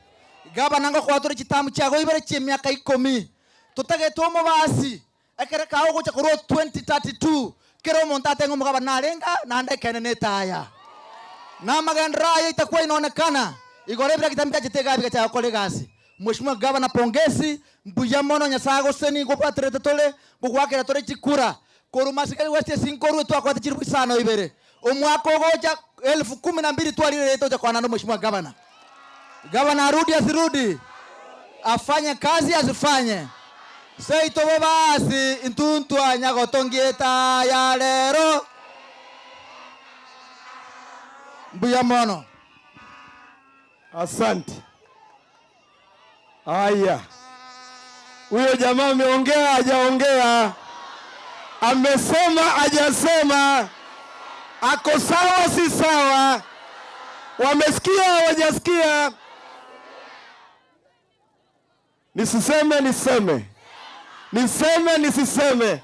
gabana ngo kwatore chitamu chago ibere chemyaka 10 tutage to mobasi ekere kawo gocha ko 2032 kero montate ngo gabana narenga na ndekene netaya na magandraya itakuwa inaonekana igorebira kitamika chitega bika cha kolegasi mheshimiwa gavana pongezi mbuya mono nyasago seni go patrete tole bugwakira tole chikura korumasikali weste sinkoru to akwati chiru sana ibere omwako goja 1012 twalire leto cha kwana mheshimiwa gavana arudi asirudi afanye kazi asifanye seito basi intuntu anyago tongieta ya lero mbuya mono. Asante. Haya, huyo jamaa ameongea hajaongea, amesema hajasema, ako sawa si sawa, wamesikia hawajasikia? Nisiseme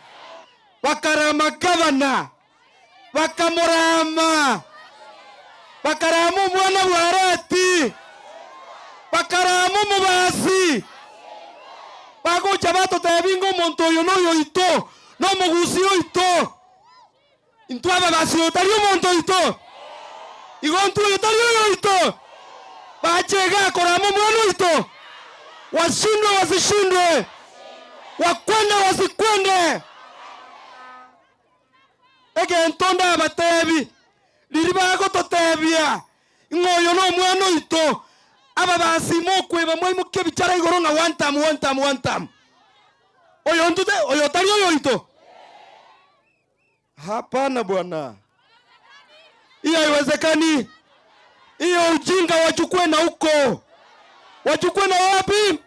wakarama gavana wakamurama bakaramu mwana warati bakaramu mubasi bagocha bato tabingo monto yo no yo ito no mugusi yo ito intwaba basi yo tario monto ito igontu yo tario yo ito bachega koramu mwana ito washindwe wasishindwe wakwende wasikwende ege ntonda abatebi liribago totebia ngoyo no mwana ito aba basimo kweba moy muke bichara igoro na one time oyo ntute oyo tari oyo ito hapana bwana, hiyo haiwezekani. Hiyo ujinga wachukue na huko, wachukue na wapi?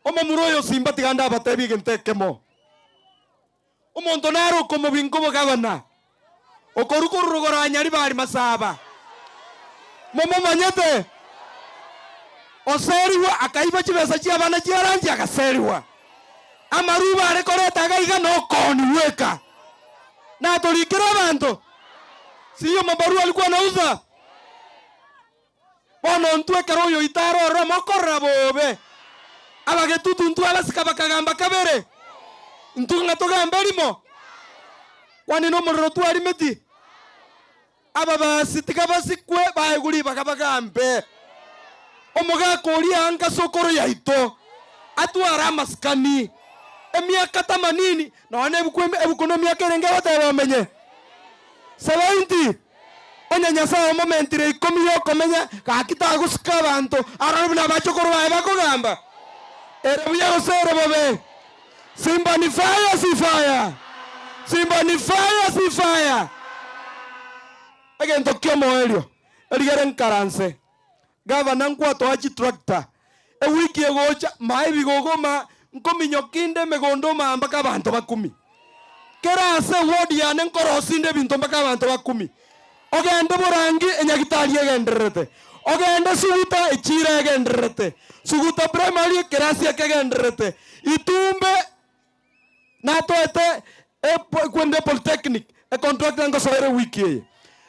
Omo muroyo simba tiganda batebi gentekemo omonto naro komo bingobo gavana okorukorugora nyari bari masaba momo manyete oseriwa akaiba chibesa chia bana chiaranje akaseriwa amaruba arekoreta gaiga no koni weka na tolikira bantu siyo mabaru alikuwa nauza bono ntwe karoyo itaro romo korabobe abagetutu ntwe abasikaba kagamba kabere ntunga togamba limo kwani no murro tu arimeti aba basitika basikwe baeguli bakabagambe omoga koli anga sokoro yaito atwara maskani emyaka 80 none ebukono myaka renge batebamenye 70 onyanya sawo momentire ikomiyo komenya kakita gusika abantu arabuna bachokoro bae bakogamba erebuya osere bobe Simba ni fire si fire. Simba ni fire si fire. Agento kiomo elio. Eligere nkaranse. Gavana nkwato hachi tractor. Wiki egocha mai bigogoma nkominyo kinde megondoma mpaka abantu bakumi. Kera ase wodi ya nkorosinde bintu mpaka abantu bakumi. Ogende borangi enyagitali egenderete. Ogende suguta echira egenderete. Suguta primary kerasi egenderete. Itumbe nato ete kwende polytechnic contract ngo soere wiki ye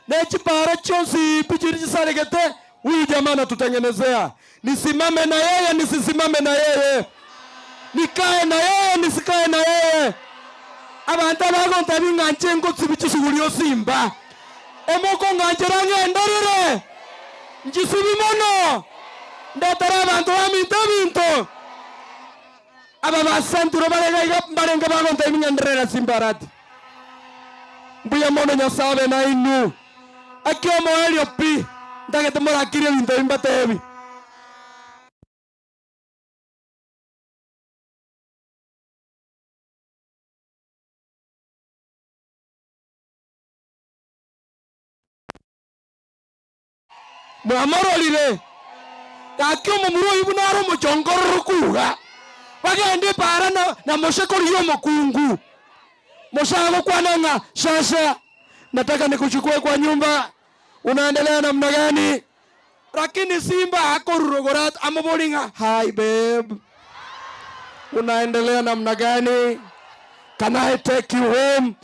nechi para chonsi pichiri saregete huyu jamaa natutengenezea nisimame na yeye nisisimame na yeye nikae na yeye nisikae na yeye abantu bago ntabinga nchengo tsibichi sugulio Simba emoko nganjera ngendarire njisubi mono ndatara abantu baminto aba basanturo barenga bagonta iminyanderera Simbarati mbuya mono nyasabe na inu akiomo elio pi ndagete mora kirio into imbatebi mwamororire gakio mumuro ibunaro muchongororo kuga bagende para na moshekori yo mukungu moshago kwananga shasha nataka nikuchukue kwa nyumba unaendelea namna gani lakini Simba akorurogorat amobolinga hi babe unaendelea namna gani can I take you home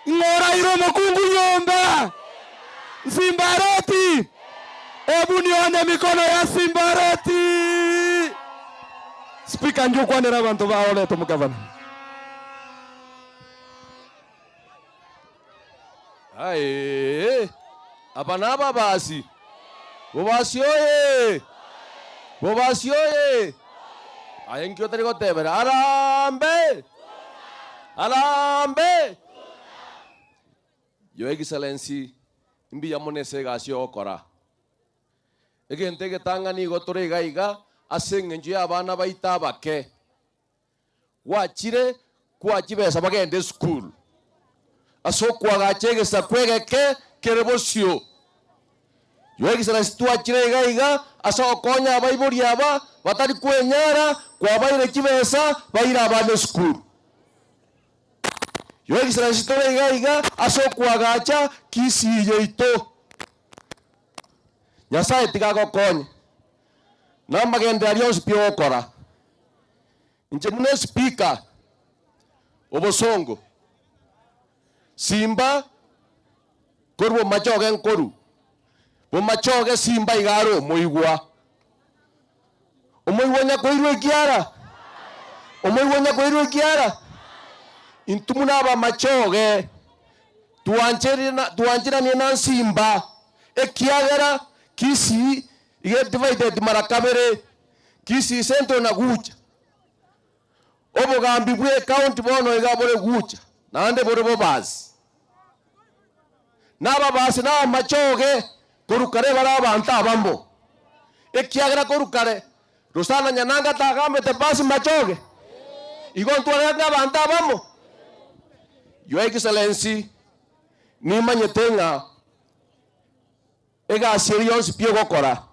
ngora iro mukungu nyomba Simbarati hebu nione mikono ya Simbarati speaker njo kwanera bantu baole to mugavana Aye, abanaba basi. Bobasi oye. Bobasi oye. Ayenkyo tari gotebera. Arambe. Arambe. Your Excellency, imbi yamonese gasio okora. Egente getangani gotore gaiga asengenje abana baita bake. Wachire kwachibesa bagende school. Asokwa gachege sakwegeke kerebosio. Your Excellency tuachire gaiga asokonya abaibori aba batari kwenyara kwa baire kibesa baira abane school. Your Excellency tore gaiga asokwa gacha kisiye ito. Nyasaye tigagokonye. Namba gende alios pio okora. Inche mune speaker Obosongo. Simba korbo machoge nkoru bo machoge Simba igaro moigwa omoigwa nya koirwe kiara omoigwa nya koirwe kiara intumuna ba machoge tuanjira ni na Simba ekiagera kisi ige divided marakabere kisi sento na gucha obogambi bwe county bono igabore gucha nande bore bobazi naba basi na machoge korukare bara banta bambo ekiagra korukare rosana nyananga tagambe te basi machoge igon tuaga banta bambo. Your Excellency ni manyetenga ega serious pio gokora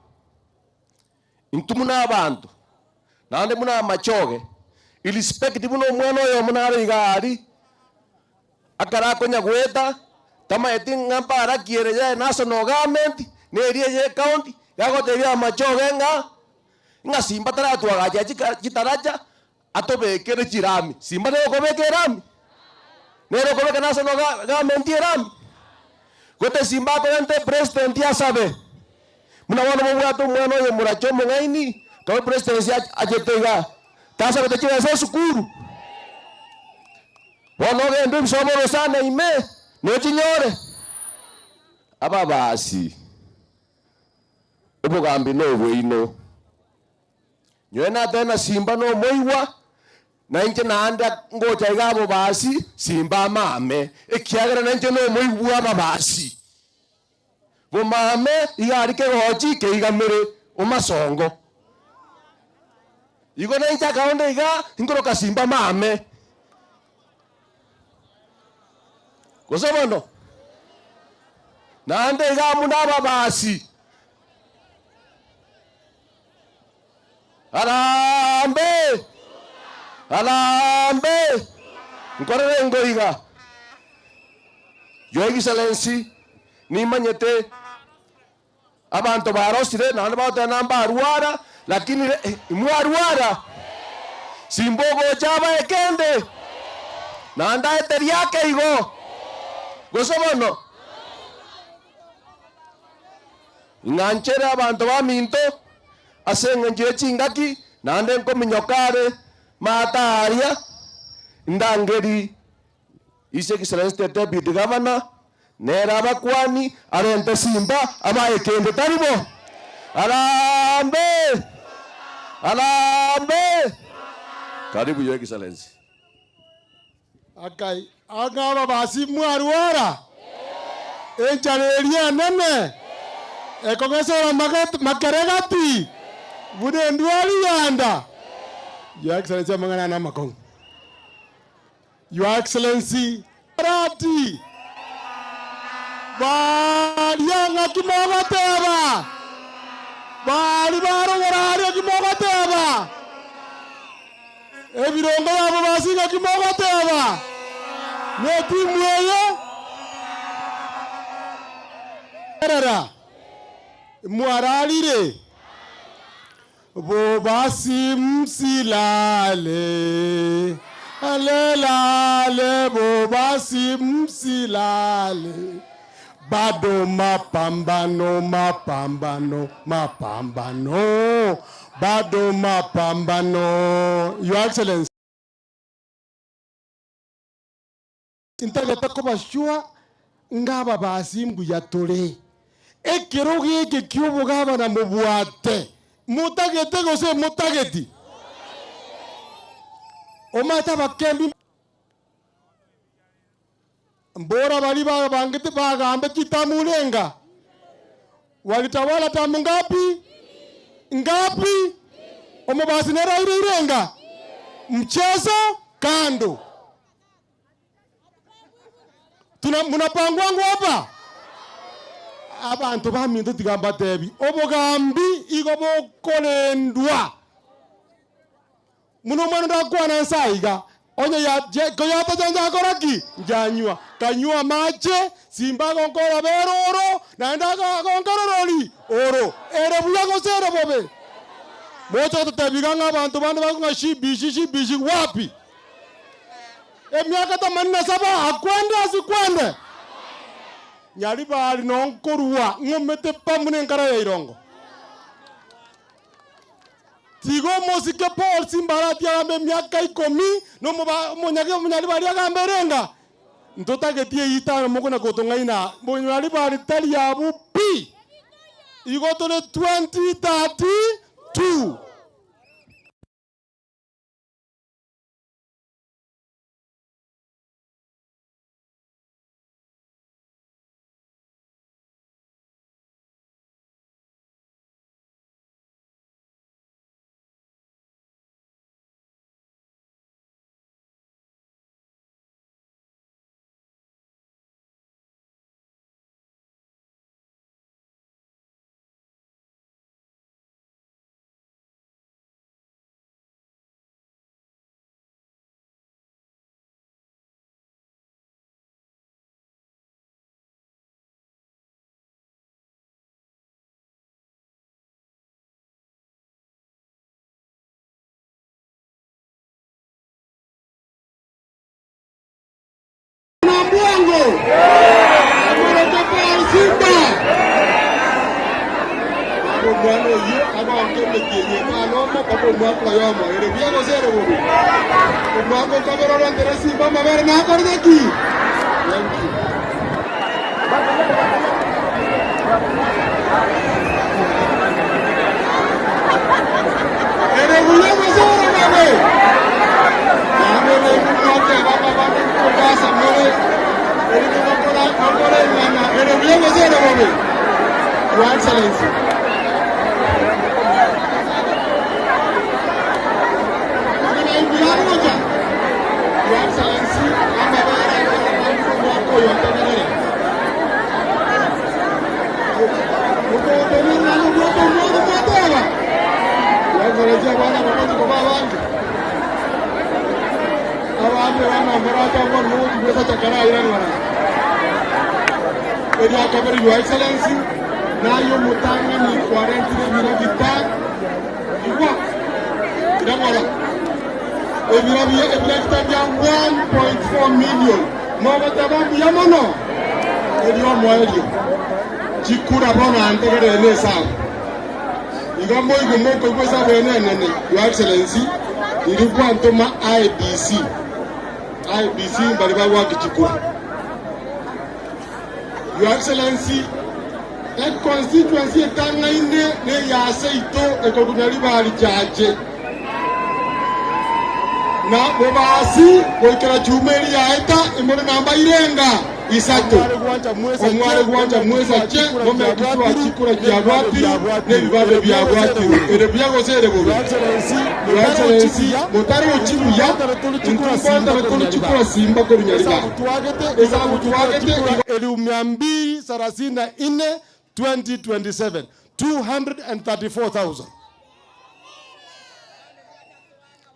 intumuna abantu nande muna machoge irrespective no mwana yo muna rigari akara konya gweta tama etinga para kiere ya national government nerie ye county yago teria machoge nga Simba tara tuagaja chitaraja atobekere chirami Simba ne kobekerami nero kobeka national government irami gote Simba to president ya sabe muna wana mwato mwana yo muracho mungaini ka president ya ajetega tasa betechira se sukuru bono gendo bisoboro sana ime no chinyore aba basi obugambi no bwino nywena tena Simba no moigwa na inje na anda ngocha igabo basi Simba mame ekiagera na inje no moigwa aba basi bo mame igarike gochi ke igamere omasongo igo na inja kaonde iga ingoroka Simba mame kosobono nande iga munaba basi arambe alambe nkorere ngoiga. Your Excellency ni manyete abantu barosire nande bata namba arwara lakini mwaruara simbogo chaba ekende nanda eteriake igo gosobono nganchere abantu baminto asengenje chingaki nande nkominyokare mataria ndangeri ise Excellency Deputy Governor nera bakwani arente Simba abaekende taribo alambe alambe karibu Your Excellency. Akai agaba basi mwaruara enchareria nene ekongesa makeregati bude ndwali yanda. Your Excellency mangana na makong. Your Excellency rati Barianga kimogateba bali barogorari kimogoteba ebirongo yabo basinga kimogoteba ne timu yeye erara mwaralire bo basimsilale alelale bo basimsilale bado mapambano bado mapambano. Your Excellency, intageta ko bashua ngaba basimbu yatore ekero gike kyobugaba na mubwate mutagete gose mutageti omata bakembi mbora bali bangete bagambe kitamulenga walitawala tamu ngapi omubasi nera irenga mchezo kando munapangwa hapa abantu baminto tigamba tebi obugambi igobokolendwa muno mwana ndakwana nsaiga onye ya koyata janja koraki njanywa kanywa mache simba gonkora beroro naenda gonkororoli oro ere buya gosere bobe moto tutabiganga abantu bandi bakunga shibishi wapi emyaka 87 akwende asikwende nyali bali nonkorwa ngomete pamune nkara ya irongo tigo mosike Paul Simbarati agambe myaka 10 no munyali bali agambe renga ntotagetie yitano mukona kotongaina munyali bali tali ya bupi igotole 2032 Bongo Amore Paul Simba Abogano yi abantu mekenye malomo kapo mwako yomo ere biago zero bobi mwako kabero ro ndere Simba mabere na kordeki thank you ere biago zero bobi amore mwako baba basa mere Your Excellency. Your Excellency, Your Excellency, now you mutanga ni 40 minutes gitar. Iwa. Idamara. Ebira gitar 1.4 million. Mama tababu yamono. Edio moelio. Chikura bona antegere ne sawa. Igambo igomoko kwesa benene. Your Excellency, ilikuwa ntoma IBC bali bawa kichikura. Your Excellency, that constituency is Tangaine, ne Yaseito, a Kodunari Bali Jaje. Now, Bobasi, Wakara Jumeri Aita, and Monamba Irenga, Isato. Omware Guanta Muesa Chen, Momekura Chikura Giavati, Neviva Biavati, and the Biago Zerebo. Your Excellency, Motaro Chibuya, Intumanda Chikura Simba Korinariga. Esamutuagete, Elumiambi, Sarasina Ine, 2027, 234,000.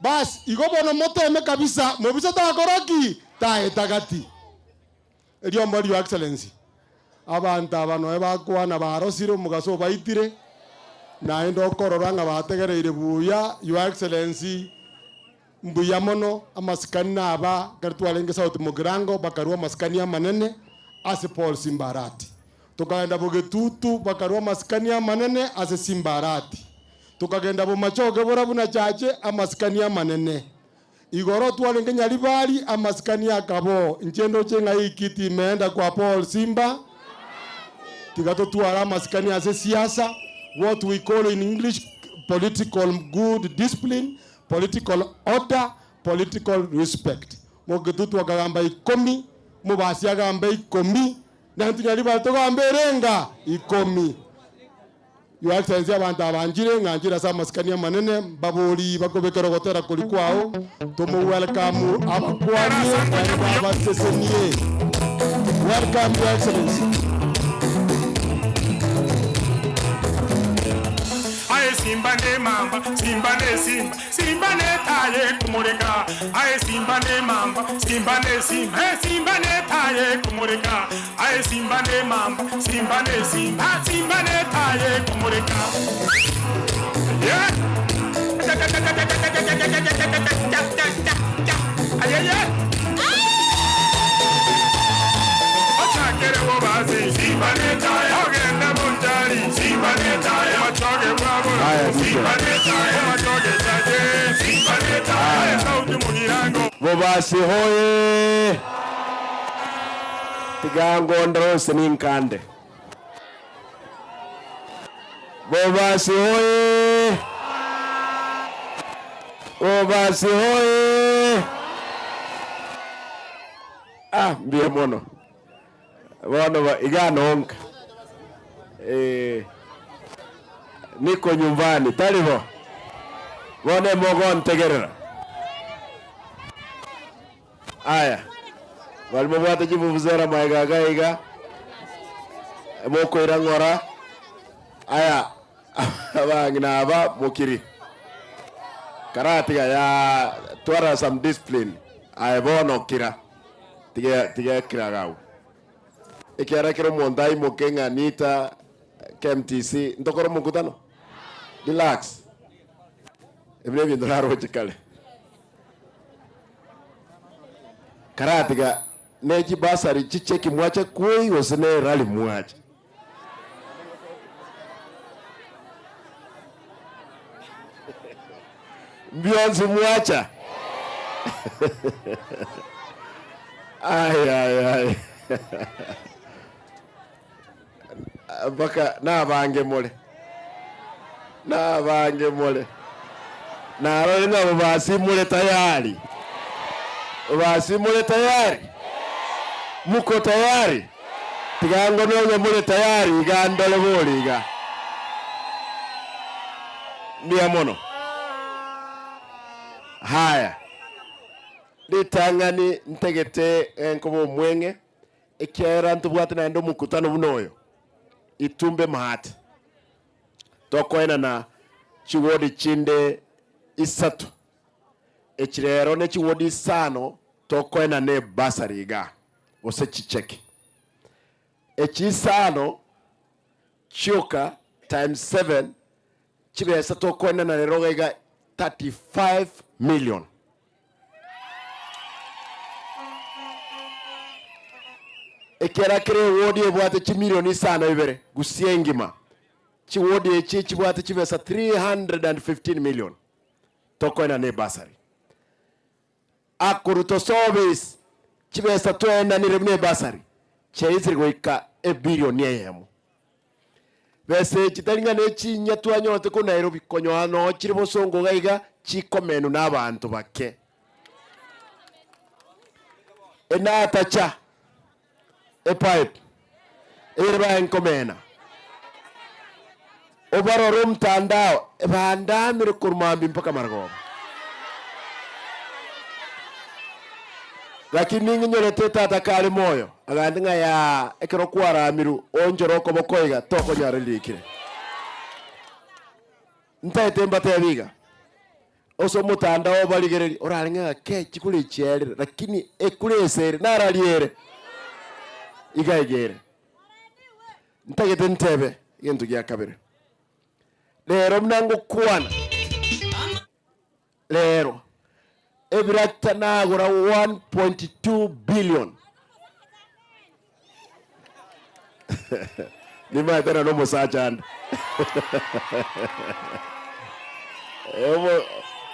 Bas, igobono moteme kabisa, mobisa takoroki, taetagati. Edio mbali your excellency. Abantu abano ebakwana barosire mugaso baitire na endo kororanga bategereire buya your excellency mbuya mono amasikani naba gartwalenge South Mugirango bakarua masikani manene ase Paul Simbarati tukaenda Bugetutu bakarua masikani manene ase Simbarati tukagenda Bomachoge borabuna chache amasikani manene igoro twalenge Nyaribari amasikani akabo nchendo chenga ikiti imeenda kwa Paul Simba tigato tuara masikani ase siasa, what we call in English political good discipline, political order, political respect. Mogetutu wakagamba ikomi, mubasi agamba ikomi, na Nyaribari tugamba erenga ikomi. Your Excellency abantu abanjire nganjira sa masikani manene baboli bakobekero gotera kuli kwao tumu welcome abakwani abasesenie. Welcome Your Excellency. Simba ne mamba, simba ne simba, simba ne taye kumureka. Aye simba ne mamba, simba ne simba, simba ne taye kumureka. Aye simba ne mamba, simba ne simba, simba ne taye kumureka. Yeah. Aye yeah. Ochakere wo bazi, simba ne taye. Ogenda bunjari, simba ne taye. Machoge bravo. Bobasi hoye tigango ndrose ninkande Bobasi hoye Bobasi hoye mbie mono bono igano onka niko nyumbani talibo wone mogon tegerera aya walimo bwate jibuvuzera maigagaiga moko irangora aya abangina aba mukiri karatiga ya twara some discipline aya bono kira tiga kira gau ikiara kiro mondai mokenga nita KMTC ndokoro mukutano relax ebile bindoraro chikale karatiga neji basari chicheki mwacha kui osene rali mwacha Bionzi mwacha ay baka na bange mole na roho basi mule tayari muko tayari tigango nyo mule tayari igandole boliga ndia mono haya litangani ntegete enkobo mwenge ekiera ntubwate na ndo mukutano bunoyo itumbe mahati tokoena na chiwodi chinde isatu echirero ne chiwodi isano tokoena ne basariga ose chicheki echisano choka times 7 chibesa tokoena na rogaiga 35 million ekera kire wodi ebwate chimilioni isano ibere gusiengima chiwodi echi chibwate chibesa 315 million tokoena ne basari akuruto service chibesa toenda ni rebne basari cheiziri goika e billion yemo bese chitaringa ne chinya twanyote ko Nairobi konyoano chiribo songo gaiga chikomenu n'abantu bake enatacha e pipe erba enkomena obaroro mtandao bandamire kurmambi mpaka Maragoma lakini nyolete tata kali moyo agandi nga ya ekero kwaramiru onjoro kobokoiga toko nyarelekire ntaete mbatebiga oso mutandao baligereri oraringa ke chikule chere lakini ekulesere naraliere igaigere ntagete ntebe yento gya kabere lero mnango kwana lero ebirakta nagura 1.2 billion nima tena no musachanda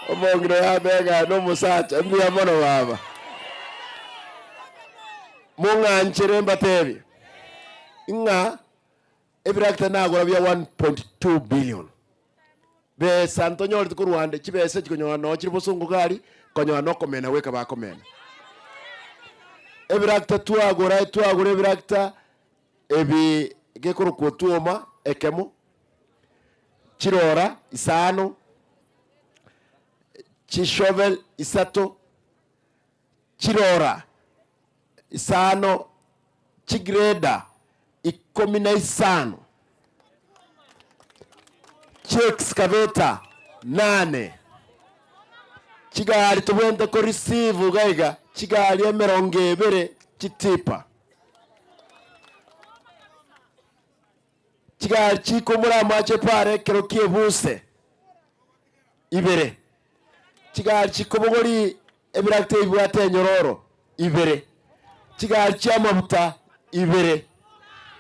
omongiro ya bega no musacha mbiya mono baba munganchere mbatebi inga ebirakta nagura bya 1.2 billion be santo nyori ku Rwanda kibese kikonyoa no kiri busungu gari konyoa no komena weka bakomena ebirakta tuagura ebirakta ebi gekuru kutuoma ekemu kirora isano kishovel isato kirora isano kigreda 15 excavator 8 kigali tubwente ko receive gaiga kigali 20 kitipa kigali chikomura mache pare kero kiebuse ibere kigali chikobogori ebirakte ibwate nyororo ibere kigali cyamabuta ibere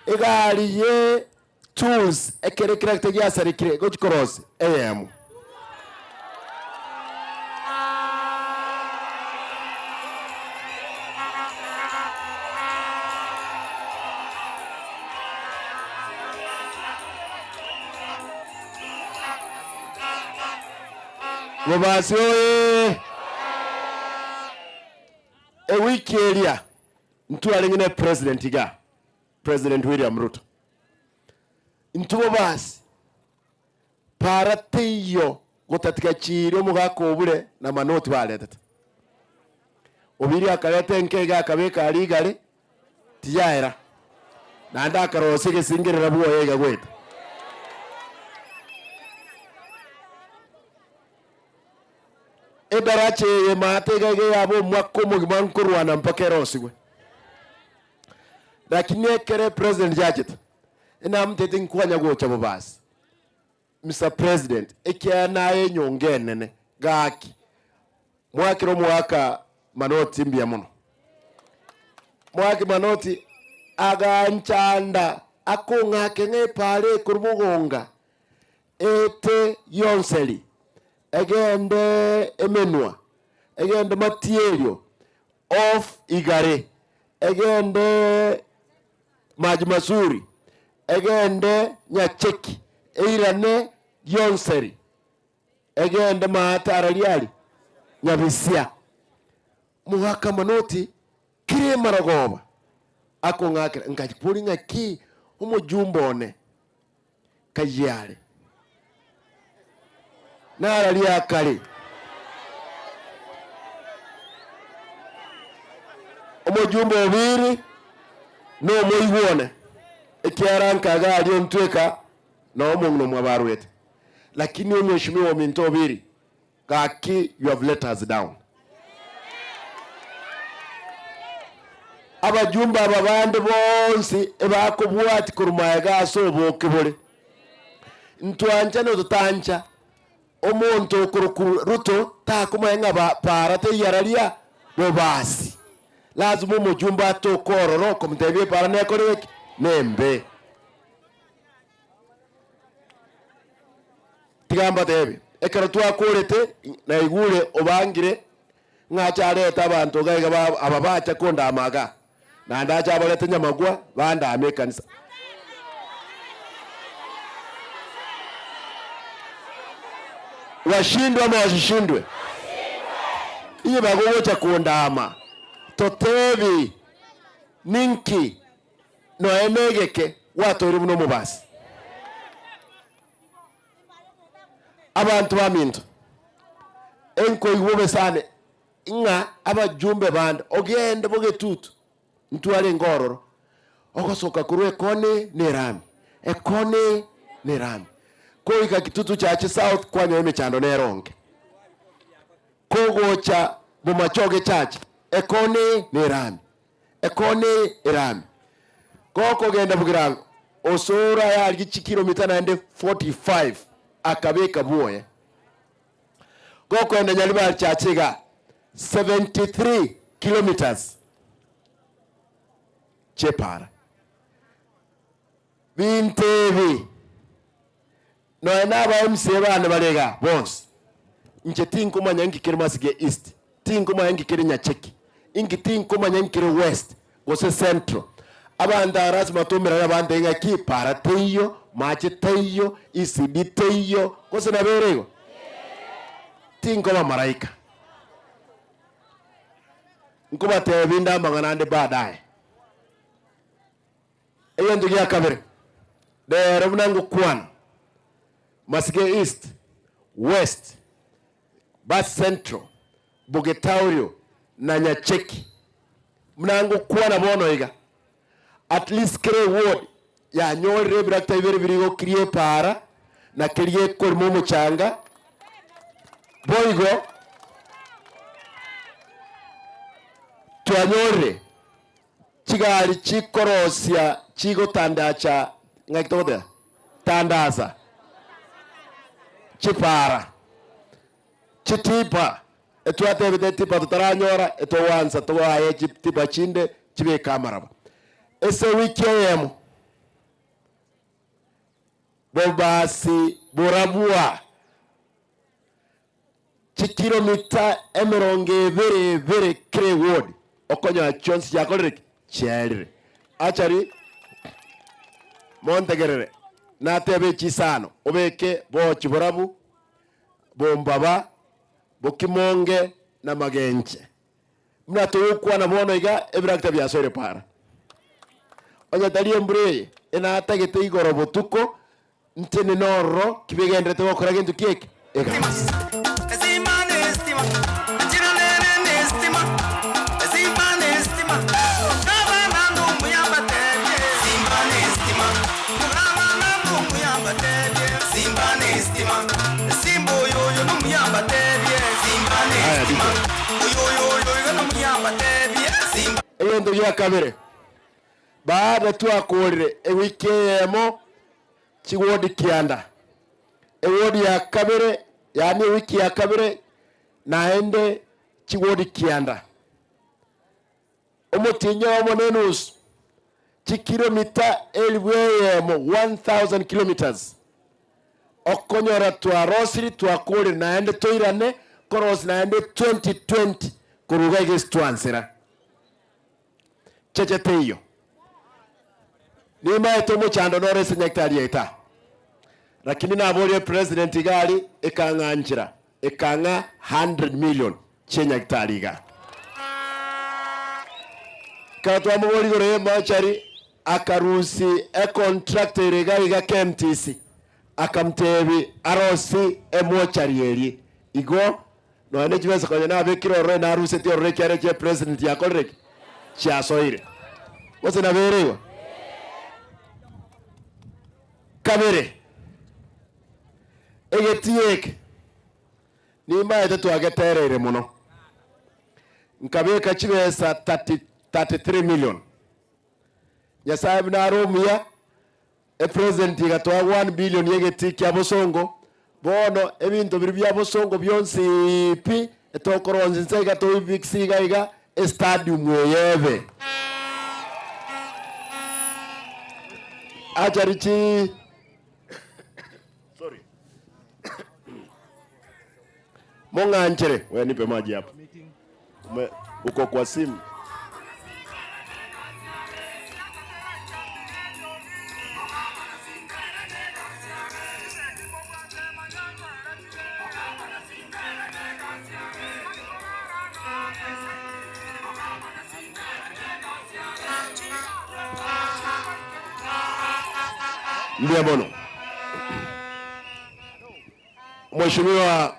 egali ye tools ekere kirakte gyasarikire go kikorose em Mubasi oye wiki elia ntu alingine President William Ruto ntu mubasi parateyo gotatika chiro mugako obure na manoti baletata obiri akalete nkega akabeka aligale tiyaera nanda akarosige singirira buo yega gweta edarache ye matega ge yabo mwakomo gimankurwana mpaka rosigwe lakini ekere president judge ina mtete nkwanya go chabo basi Mr President ekia naye nyongenene gaki mwakiro mwaka manoti mbia muno mwaki manoti aganchanda akunga kenge pale kurubugonga ete yonseli egende emenwa egende material of igare egende maji mazuri egende nyacheki eirane yonseri egende maatara liali nyabisia muhaka manoti kire maragoba ako ngakira ngajipuri ngaki umujumbone kayale nara liakali umujumbo obiri no moyibone ekiaranka gali ontweka na omungu mwabarwete lakini umeshimiwa minto obiri kaki you have let us down abajumba ababande bonsi ebakubwati kurumayaga asobokebole ntwanja no tutancha omuntu Ruto takumayenga parate yaralia bobasi lazima mujumba to kororo komtebye para ne korek nembe tigamba tebe ekero twakorete na igure obangire ngachareta abantu gaiga ababacha konda amaga na ndacha abalete nyamagwa banda amekanisa washindwe ama wasishindwe iyo bagocha kuondama totevi ninki no emegeke watori muno mubasi abantu baminto enko iwobe sane inga abajumbe banda ogende bogetutu mtu ale ngororo ogosoka kurwe kone ni rami ekone ni rami koika kitutu chache south kwanyo emechando neronge kogocha Bomachoge chache ekone ni rami ekone irami koko genda bugirango osora ya kilomita naende 45 akabeka buoye koko enda nyaliba chachiga 73 kilometers chepara bintevi no enaba msebane balega bons nche tinko manyangi kirmasige east tinko manyangi kirinya cheki ingi tinko manyangi kiri west gose central abanda rasma tumira abanda inga ki para teyo mache teyo isibi teyo gose na berego tinko ma maraika nkuba tebinda manganande baadaye eyo ndugi akabere de rabunango kwan masige east west bas central Bogetaurio na Nyacheki mnango kwana bono iga at least kere ward ya nyore brakta ibere birigo kriye para na kriye kormo changa boigo tuanyore chigali chikorosia chigo tandacha ngakitoda tandaza chipara chitipa etuate bide tipa tutaranyora etowanza towaye chitipa chinde chibe kamaraba ese wiki yemo bobasi borabua chikilomita emeronge very kre ward okonya chonsi yakolere chelire achari montegerere na tebe chisano obeke bo chiborabu bombaba bokimonge na magenche mna tukwa na bono iga ebrakta byasore para onya dalie mbre ena atagete igoro botuko ntene noro kibegendete gokora gintu kieke ega Endo ya kabere baada tu akolire ewiki yemo chiwodi kianda ewodi ya kabere yani wiki ya kabere naende chiwodi kianda omotinyo omonenus chikilomita elweyemo 1000 kilometers okonyora twa rosiri twa kolire naende toirane koros naende 2020 kuruga igestwansera checheteyo nima etomo chando nore senyektaria eta lakini na abori president gali ekanganjira ekanga 100 million chenyektariga katwa mobori gore machari akarusi contractor iga KMTC akamtebi arosi emocharieri igo no ane chibesa kwenye na bekiro re na aruse ti orre kyare che president ya kolrek cha soire wose na berewa kabere egetiek ni maete tu ageterere muno nkabeka chibesa 33 million ya sahibi na arumia president igatwa 1 billion yegetikia bosongo bono ebintu biri bya bosongo byonsi pi etokoronze nsega to ibixiga iga stadium yebe ajarichi sorry monganchere wewe nipe maji hapa uko kwa simu Ndia bono Mheshimiwa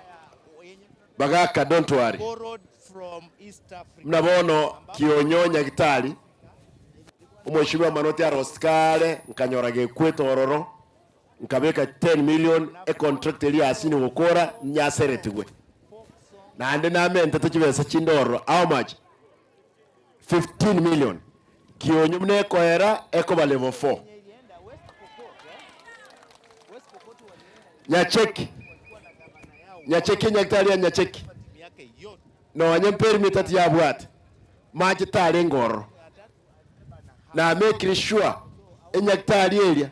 Bagaka, don't worry. Mnabono kionyonya kitali Mheshimiwa Manoti Aroskale nkanyora gekwetororo nkabeka 10 million e contract eli asini gukora nyaseretigwe nande namente tukibesa chindoro how much 15 million kionyu mne koera ekoba level 4 nyacheki nyaktalia nyacheki no wanye permit ati ya bwat maji tale ngoro na make sure nyaktalia area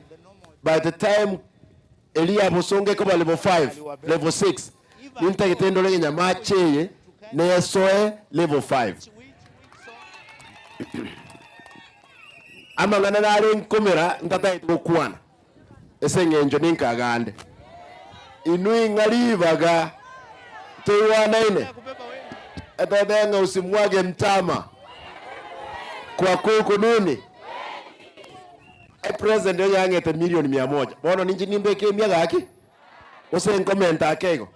by the time Elia Bosonge koba level 5 level 6 ninta kitendo lenye nyamache ne yasoe level 5 ama ngana nare nkomera ntata itukuana esengenjo ninkagande inui ngalivaga tuwana ine etadenga usimwage mtama kwa kuku nuni president yangete milioni 100 bono ninji nimbeke miaga aki ose comment akego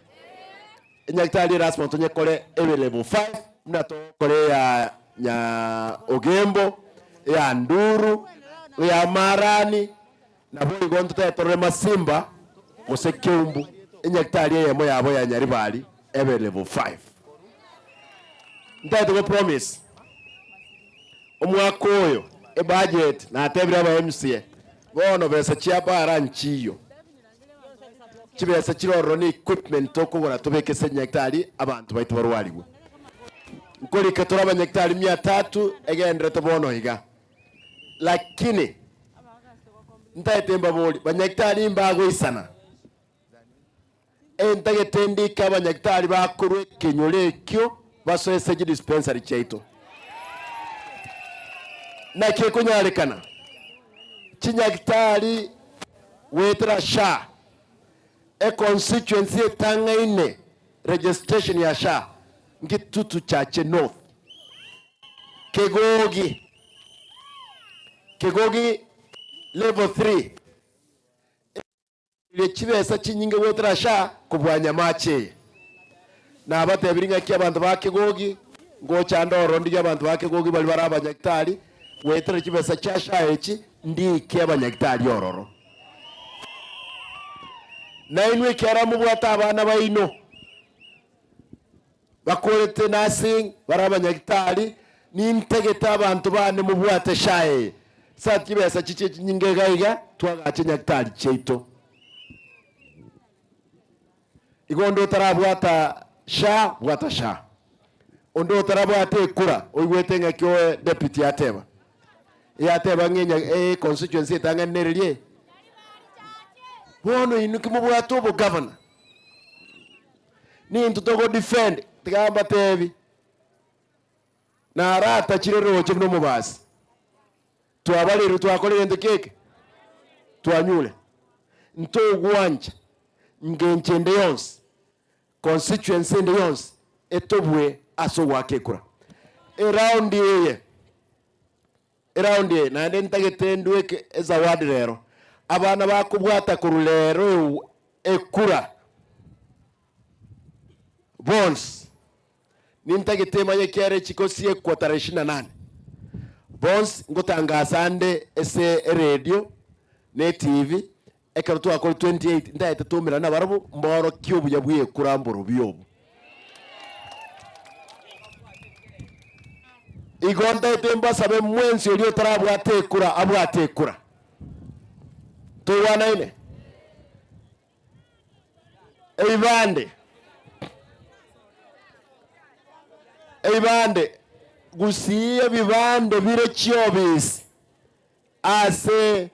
nyaktali rasmo tonye kole ewe level 5 mnato kole ya nya Ogembo ya Nduru ya Marani na boi gonto tetore Masimba ose Keumbu nyaktali yemo yabo ya Nyaribali ewe level 5 ndaito go promise omwaka oyo e budget na atebira ba MCA bono besa chiapa nchiyo chibesa chiroro ni equipment okugora tubeke senyaktari abantu baitu barwaliwe nkoli katora abanyaktari 300 egendere tobono higa lakini ndaetemba boli banyaktari mbago isana entage tendika abanyaktari bakorwe kenyolekyo basoese dispensary chaito na kekunyalekana chinyakitali wetra sha e constituency tangaine registration ya sha ngitutu chache north kegogi level 3 ile chibesa chinyinge wetra sha kubwanya mache na abatebiringa ki abantu bakegogi ngocha ndoro ndi abantu bakegogi bali baraba nyaktali wetere chibesa chasha echi ndi keba nyaktali ororo na inwe kera mubwata abana baino bakorete nursing baraba nyaktali ni ntegeta abantu bane mubwate shaye sa chibesa chiche nyinge gaiga twagache nyaktali cheito igondo tarabwata sha bwata sha ondo tarabwata ekura oigwete ngakyo deputy ateba yateba ngenya constituency tanga nerelie bono inuki mubwata obo governor ni ntutogo defend tigamba tebi na rata chirero chino mubasi twabaliru twakolere ndekeke twanyule ntogwanja ngenchende yonse constituency ndi yonse etobwe aso wakekura around ye na ntagetendwe ezawadi rero abana bakubwata kurulero ekura bonds nintagetema yekere chikosie kwa 28 bonds ngotangaza ande ese radio ne TV ekarutu akol 28 ndaite tumira na barabu mboro kyubu yabwiye kuramboro byobu igonda itemba sabe mwensi ulio tarabu atekura abu atekura tuwana ine eibande gusiye bibande bire chiobis ase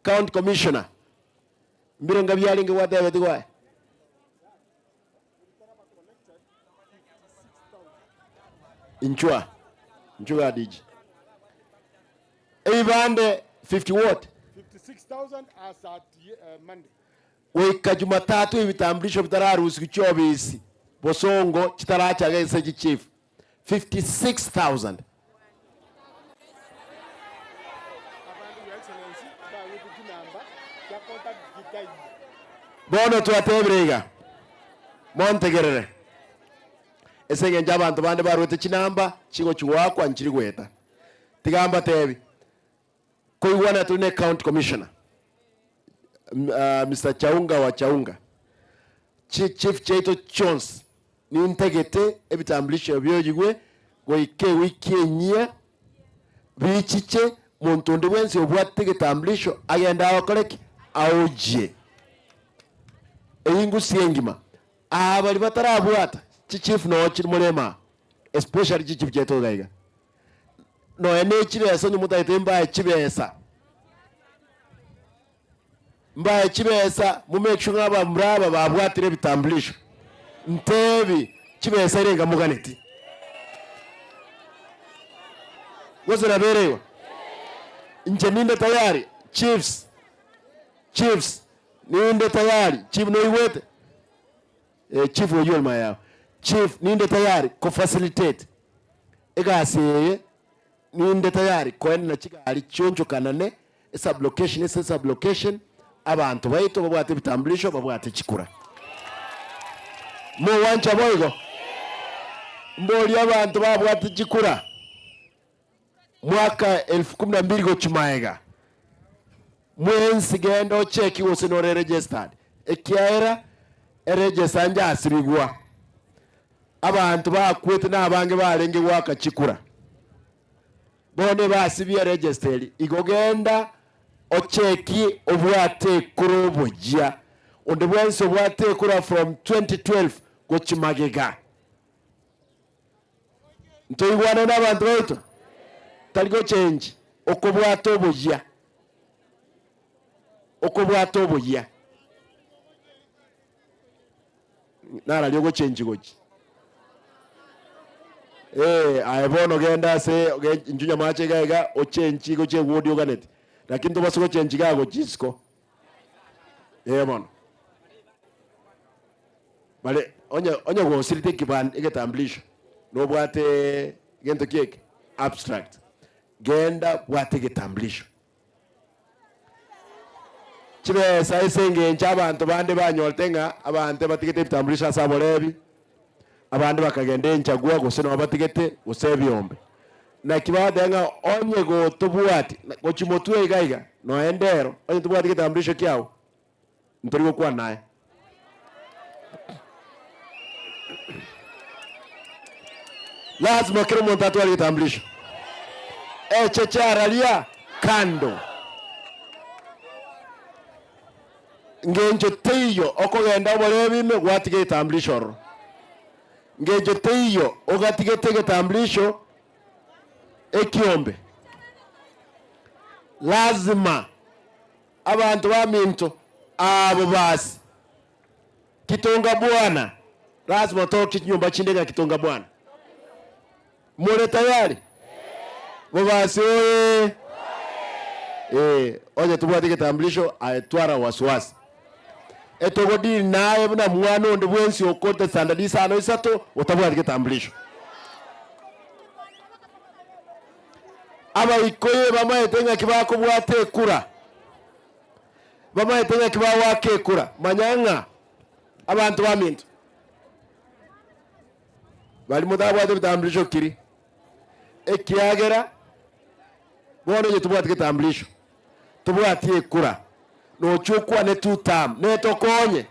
county commissioner mbire ngabyalinge wadawe tigwaye inchwa diji eibande 50 what 56,000 as at Monday. Weka Jumatatu ibitambulisho bitararusi kuchobisi bosongo chitaracha gese chief 56,000 bono tuatebrega montegerere esenge njabantu bande barwete chinamba chigo chiwakwa nchiri gweta tigamba tebi koiwana tune county commissioner Mr. Chaunga wa Chaunga Chief Chaito Jones ni integete ebitambulisho byojigwe goike wiki enyia bichiche muntu ndi wensi obwate gitambulisho agenda akoreki auje eyingu siengima abali batarabwata chief no chiri mulema especially chief Chaito gaiga no ene chibesa ni mutaite mbaye chibesa mbaye chibesa mu make sure aba mraba babwatire bitambulisho ntebi chibesa irenga muganeti wozo na berewa nje ninde tayari chiefs ninde tayari chief no iwete chief oyol maya chief ninde tayari ko facilitate egasiye ninde tayari ko ena chigali chonjo kanane sub location abantu baito babwate bitambulisho babwate chikura mo wancha boygo mboli abantu babwate chikura mwaka 2012 go chimaega mwensi gendo cheki wose no registered ekiaera register nja asibigwa abantu bakwete nabange barenge waka chikura bone basibye registered igogenda ocheki obwate kurobojia onde bwensi obwate kura from 2012 go chimagega ntoigwana n'abantu baito taligo change okobwate obojia nara lyogo change goji ayebono genda se njunya mache gaiga o change go che wodi oganet lakini to baso change gago jisko bono bale onya go silite kiban egetambulisho no bwate gento kiek abstract genda bwate egetambulisho chibe sai senge nchabantu bande banyoltenga abantu batigete egetambulisho asabolebi abantu bakagende nchagua guseno batigete usebyombe na kibadenga onye go tubwati go chimotue igaiga no endero onye tubwati egetambulisho kyao ntorigo kwa naye lazima kila mtu atwale kitambulisho checharalia kando ngenjo teyo okogenda obolebime gwatige kitambulisho ngenjo teyo ogatige kitambulisho ekiombe lazima abantu baminto abo basi kitonga bwana lazima toki nyumba chindenga kitonga bwana mure tayari bobasi oye tubwate kitambulisho aetwara waswasi etogodi naye buna mwana onde bwensi okote standard sano isato utabwate kitambulisho aba ikoye bamayetenga kibako bwate kura bamayetenga kibawa ke kura manyanga abantu baminto bali mudabwate kitambulisho kiri ekiagera bono je tubwate kitambulisho tubwate kura no chukwa ne 2 term ne tokonye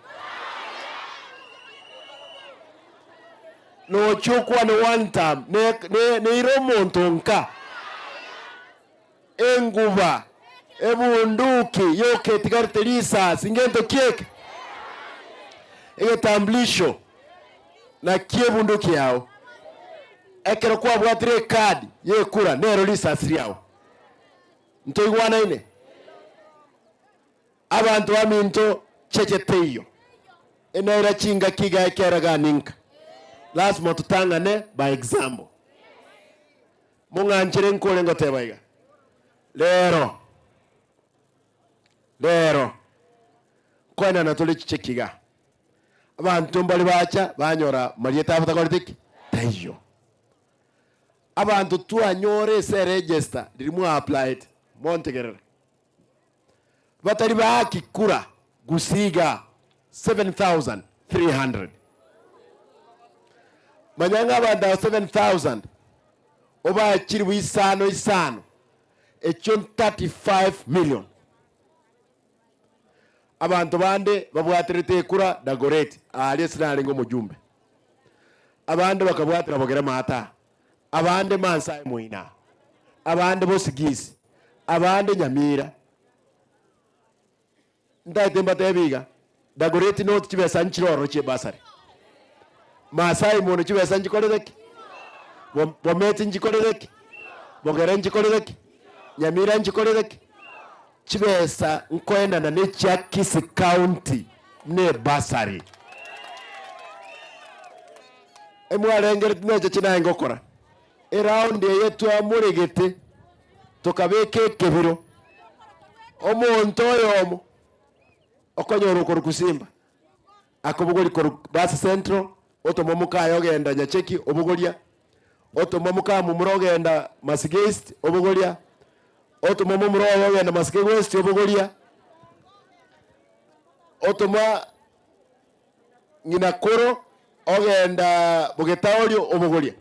no chukwa ne 1 term ne iromonto nka enguba ebunduki yoke tigartelisa singento kiek egetambulisho na kiebunduki yao ekero kwa bwatire kadi yekura nero lisasiri yao ntoigwana ine abantu baminto checheteyo enaira chinga kiga ekeraga ninka lazima tutangane by example munganjire nkole ngotebaiga lero koina natole chichekiga abantu mbali bacha banyora marieta abatakolitiki tayo abantu tuanyore se register lirimu applied montegerera batari bakikura gusiga 7,300 manyanga banda 7,000 oba chiri wisano echon 35 million abantu bande babwatirite kura Dagoretti ali sinalingo mujumbe abande bakabwatira bogera mata abande Mansai Muina abande Bosigisi abande Nyamira ndayitemba tebiga Dagoretti not kibesa nchiroro che basari Masai Muina kibesa nchikorereki bometi nchikorereki bogera nchikorereki Nyamira nchikorereki kibesa nkoenda na necha Kisi County ne basari emwarengere tuneje kina ngokora around yetu amuregete tukabeke kebiro omuntu oyomo okonyoro ko Kusimba akobugori ko bus central otomomuka yogenda nyacheki obugoria otomomuka mu murogenda Masigest obugoria otomomo murogo ogenda Masike West obugoria otoma Nginakoro ogenda Bugetaolio obugoria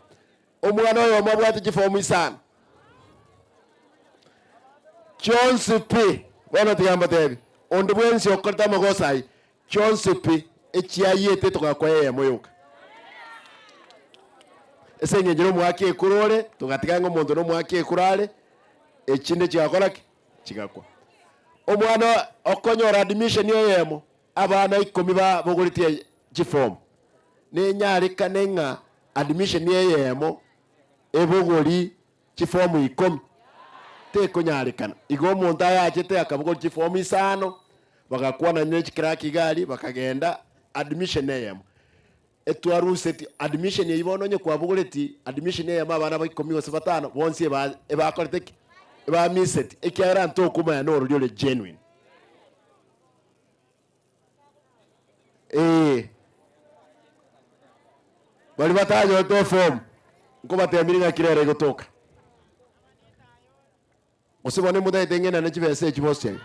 omwana oyo mabwate kifomu isana Chonsipi wana tigamba tebi onde bwensi okorta magosai Chonsipi echiayete tukakwaye moyoka esenge njiro mwake kurore tugatiganga omuntu no mwake kurare echinde chigakoraki chigakwa omwana okonyora admission yoyemo abana 10 ba bogoritie chifomu nenyarika nenga admission yeyemo ebogori chifomu 10 tekonyarikana igo omuntu ayachete akabogori chifomu 5 bakakwana nechikira Kigali bakagenda admission yeyemo etwaruseti admission yibononye kwa bogoreti admission yeyemo abana ba 15 bonse ebakorete eba miseti ekyara ntokuma ya noro lyole genuine bali batajo to form ngo batemiringa kirere gotoka usibone mudaye tengena na kibese kibose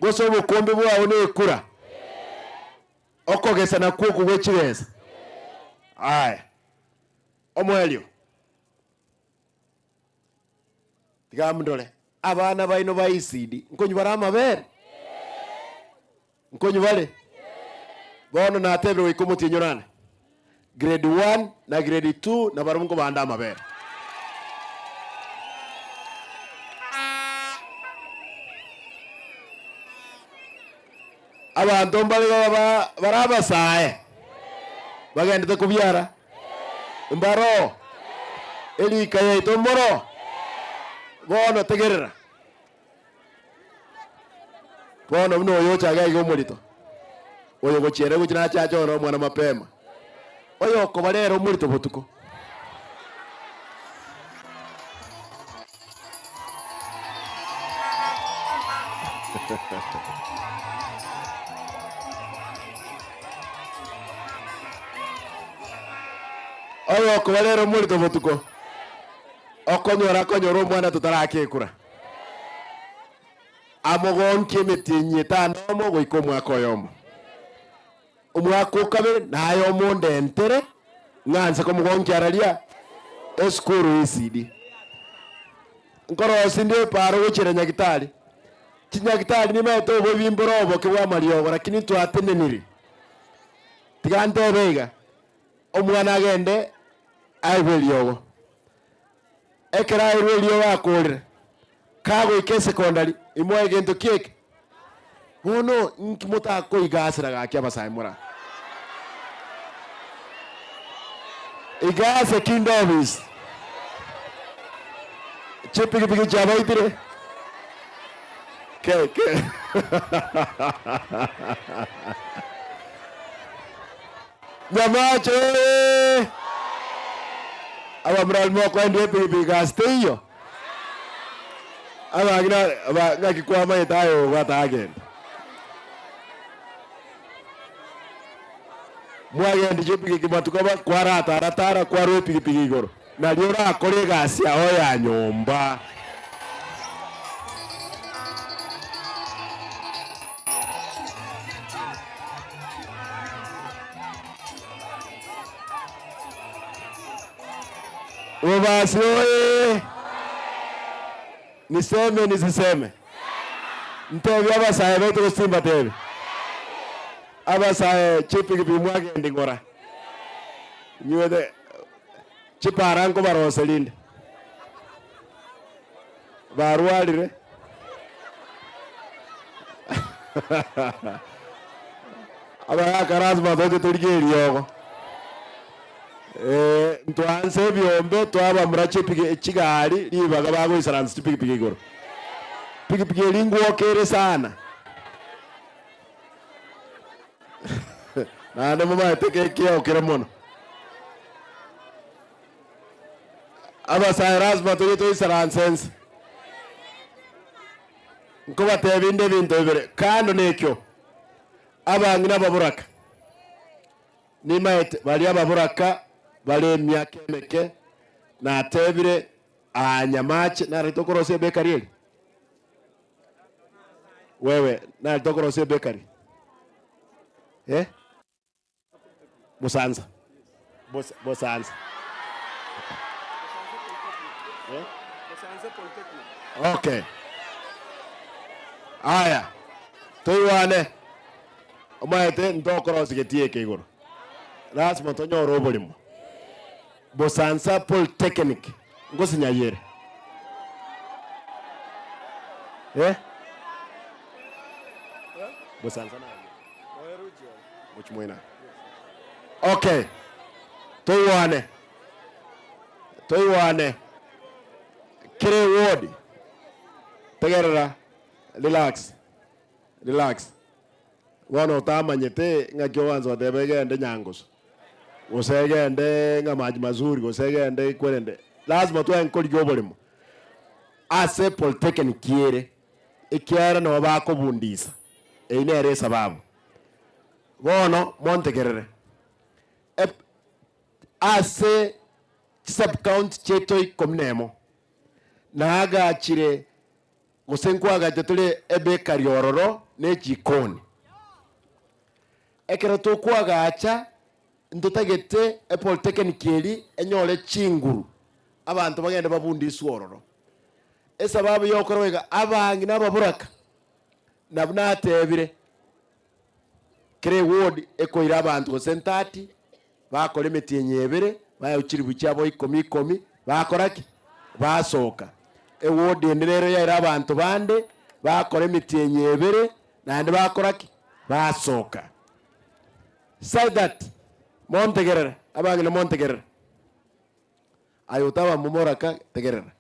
goso bukombe bwawo ne kura okogesa na kuku gwekibese aya omwelio tigamndole abana baino ba ECD nkonyu barama bere nkonyu bale bono na tebero ikomuti nyorana grade 1 na grade 2 na barumko banda mabere abantu mbale baraba sae bagenda kubyara mbaro eli kaye tomoro bono tegerera bono mno yo chaga igo mulito oyo gochiere guchina chacho no mwana mapema oyo ko barero mulito botuko oyo ko barero mulito botuko okonyora mwana tutarakekura amogonke metinye tanomo goiko mwako yomo umwako ukabe nayo monde entere nganze ko mugonke aralia eskuru ECD nkoro sinde paro gochira nyagitari kinyagitari ni meto bo bimborobo ke bwa Mario lakini twateneniri tigante bega omwana agende aibeliogo ekera irelio wakorire kago ike secondary imwe gento kieke bono nkimuta ko igasira gake abasaimura igase kindovis chepigi jaba itire ke Nyamacho aba mral mo ko ndie pipi gasteyo aba ngakikwa mai tayo wata again mwagende chepigi kimatuka kwarata ratara kwa ropi pigi goro na liora akore gasi aho ya nyomba Obasi oye Niseme nisiseme? Ntebi abasaye betu Simba tebi. Abasaye chipi kipimwage ndingora. Nyuede chiparanko baroselinde. Barwalire. Aba karazma dote turigeri yogo. Ntwanse byombe twaba murache pige chigali libaga bago isaransi pige goro. Pige linguo kere sana. Na ndo mama teke kia okeramono. Aba sarazma to isaransense. Nkuba tebinde bintu bibere kando nekyo abangina baburaka nimaete bali ababuraka bali emyaka emeke na tebire anyamache na ritokorose bekari wewe na ritokorose bekari Busanza Busanza okay. Aya, tuiwane omaete ndokoro sigetie kegoro lazima tonyoro obolimo Busanza Polytechnic ngosinyayere Busanza na muchmoina okay tuiwane kire wodi tegerera relax wana utamanyete ngakyo wanzo watebegende nyanguso usegende ngamaji mazuri usegende kwende lazima tuwe nkoli gyobolimo ase Polytechnic kiere ikiara no bako bundisa einere sababu bono montegerere ase sub county cheto ikomnemo naga chire Musenkwaga tetule ebe kariororo ne jikoni. Ekero tukwaga acha ndutagete Polytechnic eri enyole chinguru. Abantu bagenda babundi suororo. Esababu yokorowega abangi nababuraka. Nabunatebire. Kire ward ekoira abantu sentati bakole metinyebere bayukiri bucyabo 10 bakoraki basoka. Ewodi enderero ya abantu bande bakora emitiyenyebere nande bakoraki basoka say that montegerera abangi na montegerera ayotaba mumoraka tegerera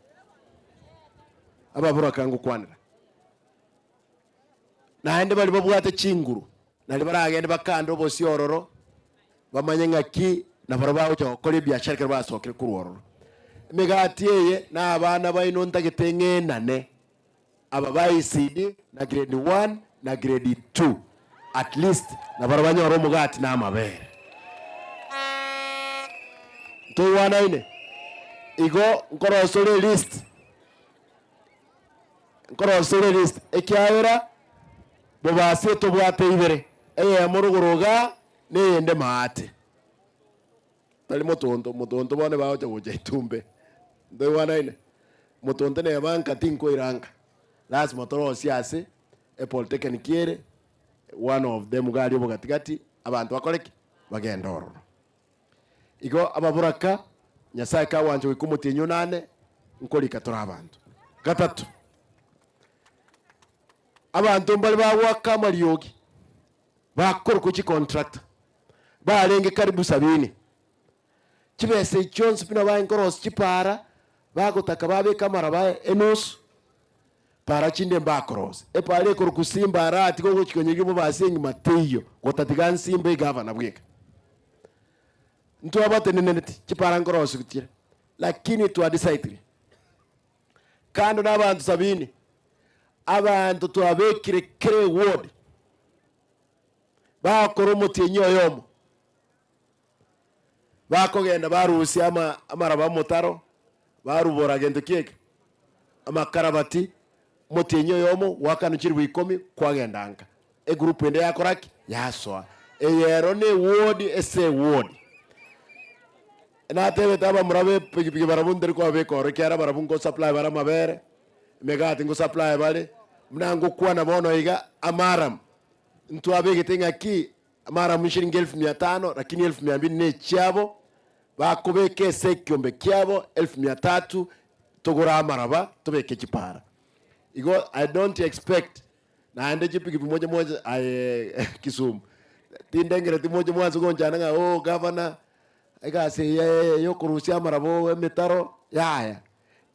ababuraka ngukwanira nande bali babwate chinguru nali baragende bakando bosi ororo bamanye ngaki na barabaho cyo kore biashara ke basokere kuruororo Megati yeye na abana baino ntagetengenane aba bayisidi na grade 1 na grade 2 at least na barabanya oro mugati na amabere to wana ine igo nkorosole list ekyawera bobase to bwate ibere eye murugoroga neyende maate tali motonto bone bawo cyo itumbe ndo wana ine motonto ne banka tinko iranga lazima toro siase Polytechnic kiere one of them gali bo gatigati abantu bakoreke bagenda oro igo ababuraka nyasaye ka wanje wikumutinyo nane nkoli katora abantu gatatu abantu mbali bawa kamariogi bakora ku ki contract barenge karibu 70 kibese Jones pina ba inkoros kipara bagotaka babe kamara ba enos para chinde bakros pale ko kusimba arati ko kikonyege bo basengi mateyo gotatiga nsimbe governor bweka ntu abate neneti kipara inkoros kutira lakini tu decide kando n'abantu 70 abantu twabekire kire ward bakora umutinyo yomo bakogenda barusi amaraba mutaro barubora gendo keke amakarabati mutinyo yomo wakanukiri bwikomi kwagendanga group ende yakoraki yaswa eyero ne ward ese ward na tebe taba murabe pigi barabundere kwa beko rekyara barabungo supply baramabere megati ngo supply bale mnango kwa na bono iga amaram mtu abege ngaki amaram shilingi 1500 lakini 1200 ne chiabo bakobeke sekyombe kyabo 1300 togora amaraba tobeke kipara igo I don't expect na ande chipiki moja moja Kisumu tindengere timoja mwanzo gonjana nga governor igase yo kurusia marabo metaro yaya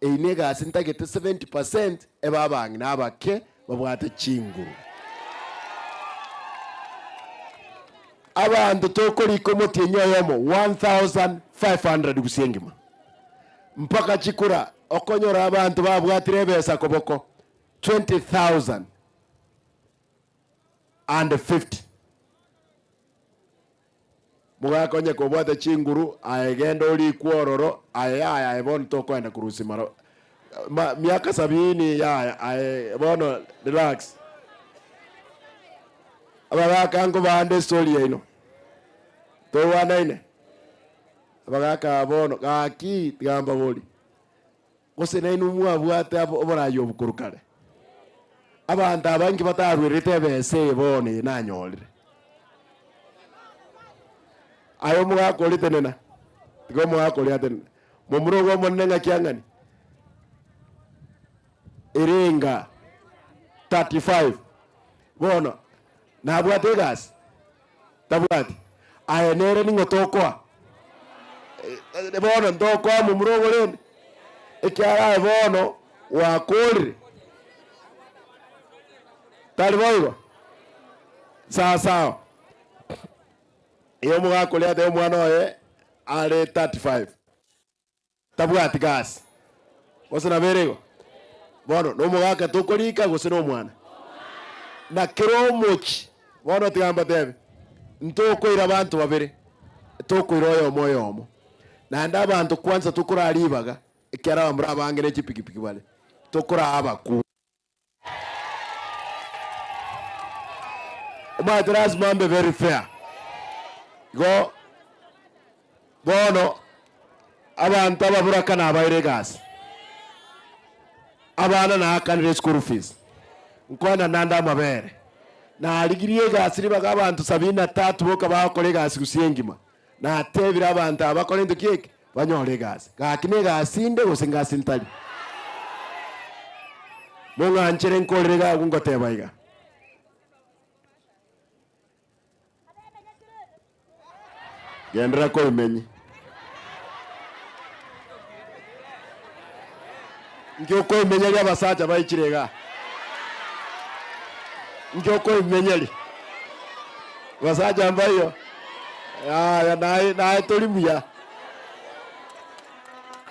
einega sintagete 70% ebabangi nabake babwate chinguru abantu tokoli komoti enyoyomo 1500 gusengima mpaka chikura okonyora abantu babwatire besa koboko 20,050 mugakonye kobwate chinguru aegenda oli kwororo aya bono tokwenda kurusi maro miaka 70 ya bono relax abagaka ngo bande story ino to wanaine abagaka bono gaki tigamba boli gose nainu mwabwate abo oborayo bukurukare abantu abangi batarwirite bese bone nanyolire ayo mwakoli tenena tigo mwakoli aten mumurogo monenga kiangani iringa 35 bono nabwate gas tabwate ayenere ningotokwa bono ndokwa mumurogo len ikyara bono wakoli taliboigo sawa iyo mwakoli ate mwana oye ale 35 tabwati gas gose na berego bono no mugaka tukolika gose no mwana na kero mochi bono tigamba tebe ntokoira abantu babere tokoira oyo moyomo na nda abantu kwanza tukuralibaga ikyara bamura bangere chipikipiki bale tokora abaku Madras mambe very fair go bono abantu ababura kana abaire gas abana na kanire school fees nkwana nanda mabere na aligirie gas libaga abantu 73 boka bakore gas gusengima na tebira abantu abakore ndukike banyore gas gakine gasinde gose ngasintali monga nchere nkolrega ngotebaiga gendera ko imenyi ngyo ko imenyeli abasaja bayikirega ngyo ko imenyeli basaja ambayo ya na tolimuya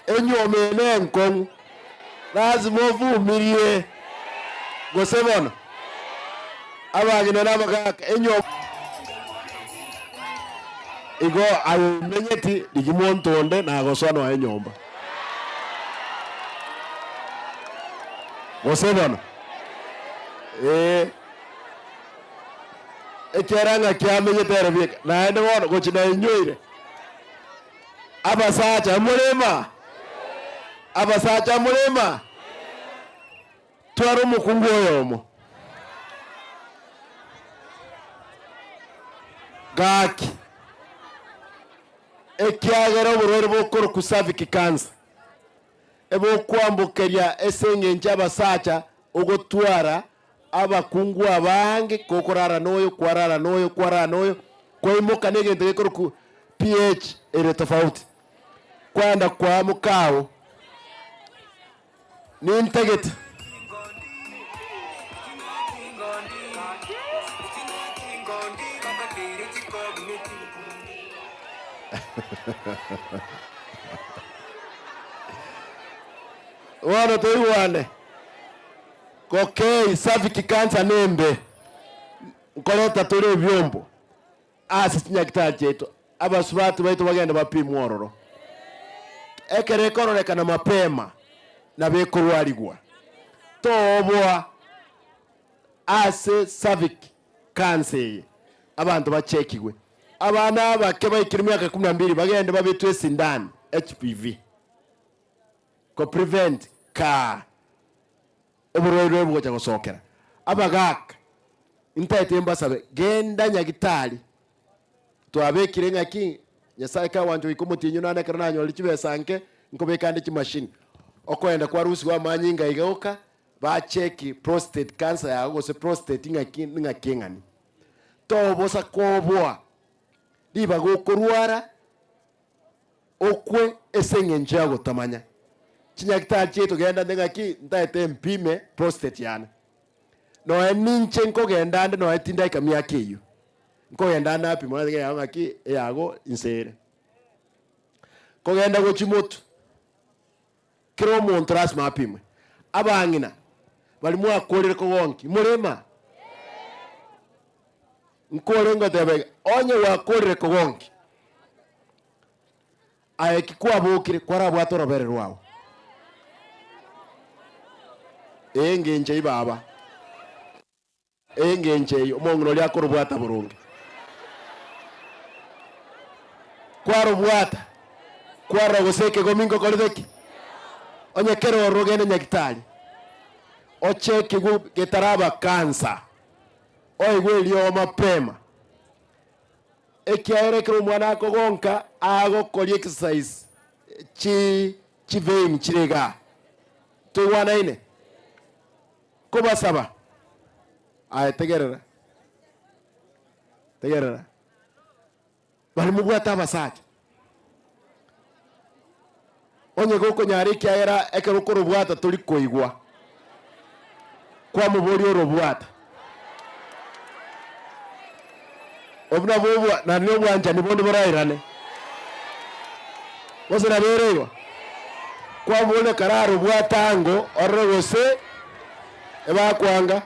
enyome nenkon lazima ovumirie gosebona abagine nabagaka enyome igo ayemenyeti digimontonde na goswana wa nyomba gosebona ekeranga kyamenyetere bika na ende wono gochina enyoire abasacha mulema twaro mukungu oyomo gaki ekyagera oburwere bw'okukora ku cervical cancer ebw'okwambukeria eseng'enki abasacha ogotwara abakungu abange kokorara n'oyo kwarara n'oyo kwaimuka n'egento gekora ku pH ere tofauti kwenda kwa mukawo nintegeta wana toiwane kokei cervical cancer nembe nkoleta tole byombo asisinya kitali chetu abasubatu baitu bagenda bapimwa ororo ekere koronekana mapema na bekorwaligwa tobwa ase cervical cancer abantu bachekigwe abana bake bayikira imyaka 12 bagende babitwe sindani HPV ko prevent ka oburwaire bwocha gusokera abagaka intaite mbasabe genda nyagitari twabekire ngaki Nyasaye ka wanjo ikomutinyo nane kana nanyo lichibesanke nkobekande kimashini okoenda kwa rusi wa manyinga igauka ba check prostate cancer ya gose prostate ngakingani to bosa kobwa diba gokorwara okwe esengenje agotamanya chinyakitari chetu genda ngaki ndaite mpime prostate yana no eninche nkogenda ande no etinda ikamia kiyo nkogenda napi mwana ge yago ngaki yago insere kogenda gochimoto kiro muntu ras mapimwe abangina bali mu akorere kogonki murema nkore ngotebe onye wakorere kogonki ayeki kwabukire kwara bwatora bere rwawo engenje ibaba engenje omongro lya korubwata burungi kwaro bwata kwaro goseke gomingo kolideki onye kero rogene nyakitali ocheki getaraba kansa oigwe lyo mapema ekiaere kero mwana ako gonka ago koli exercise chi vein chirega to wana ine kuba saba ay tegerera bali mubwata basaje onye goko nyari kiaera ekero korobwata tuli koigwa kwa mubori orobwata obuna bobwa na niyo bwanja nibondo barairane bose na berewa kwa mubone kararo bwatango orogose eba kwanga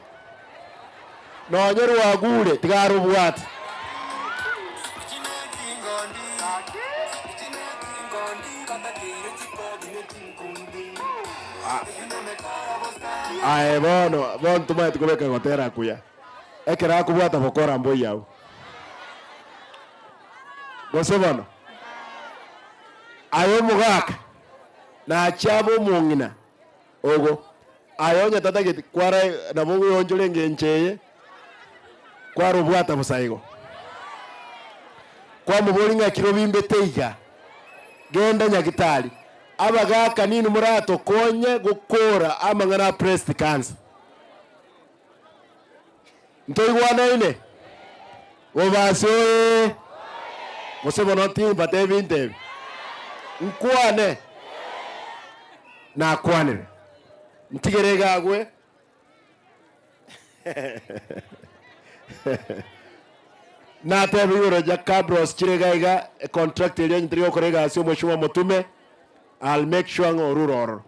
no nyeru wagure tigaro bwata Ae bono tumai tukubeka gotera kuya ekera kubwata bokora mboi yao bose bono ayo mugaka na chabo mungina ogo ayo nya tata giti kwara na mungu yonjole ngencheye kwaro bwata busaigo kwa mubolinga kiro bimbe teiga genda nyagitali abagaka nini murato konye gukora amangana breast cancer ntoigwana ine obasoe musebo notimba tebinte nkwane na kwanire ntigerega gwe na tebiro ja cabros chiregaiga contract ile ntrio korega asio mheshimiwa Mutume. I'll make sure ngoruroro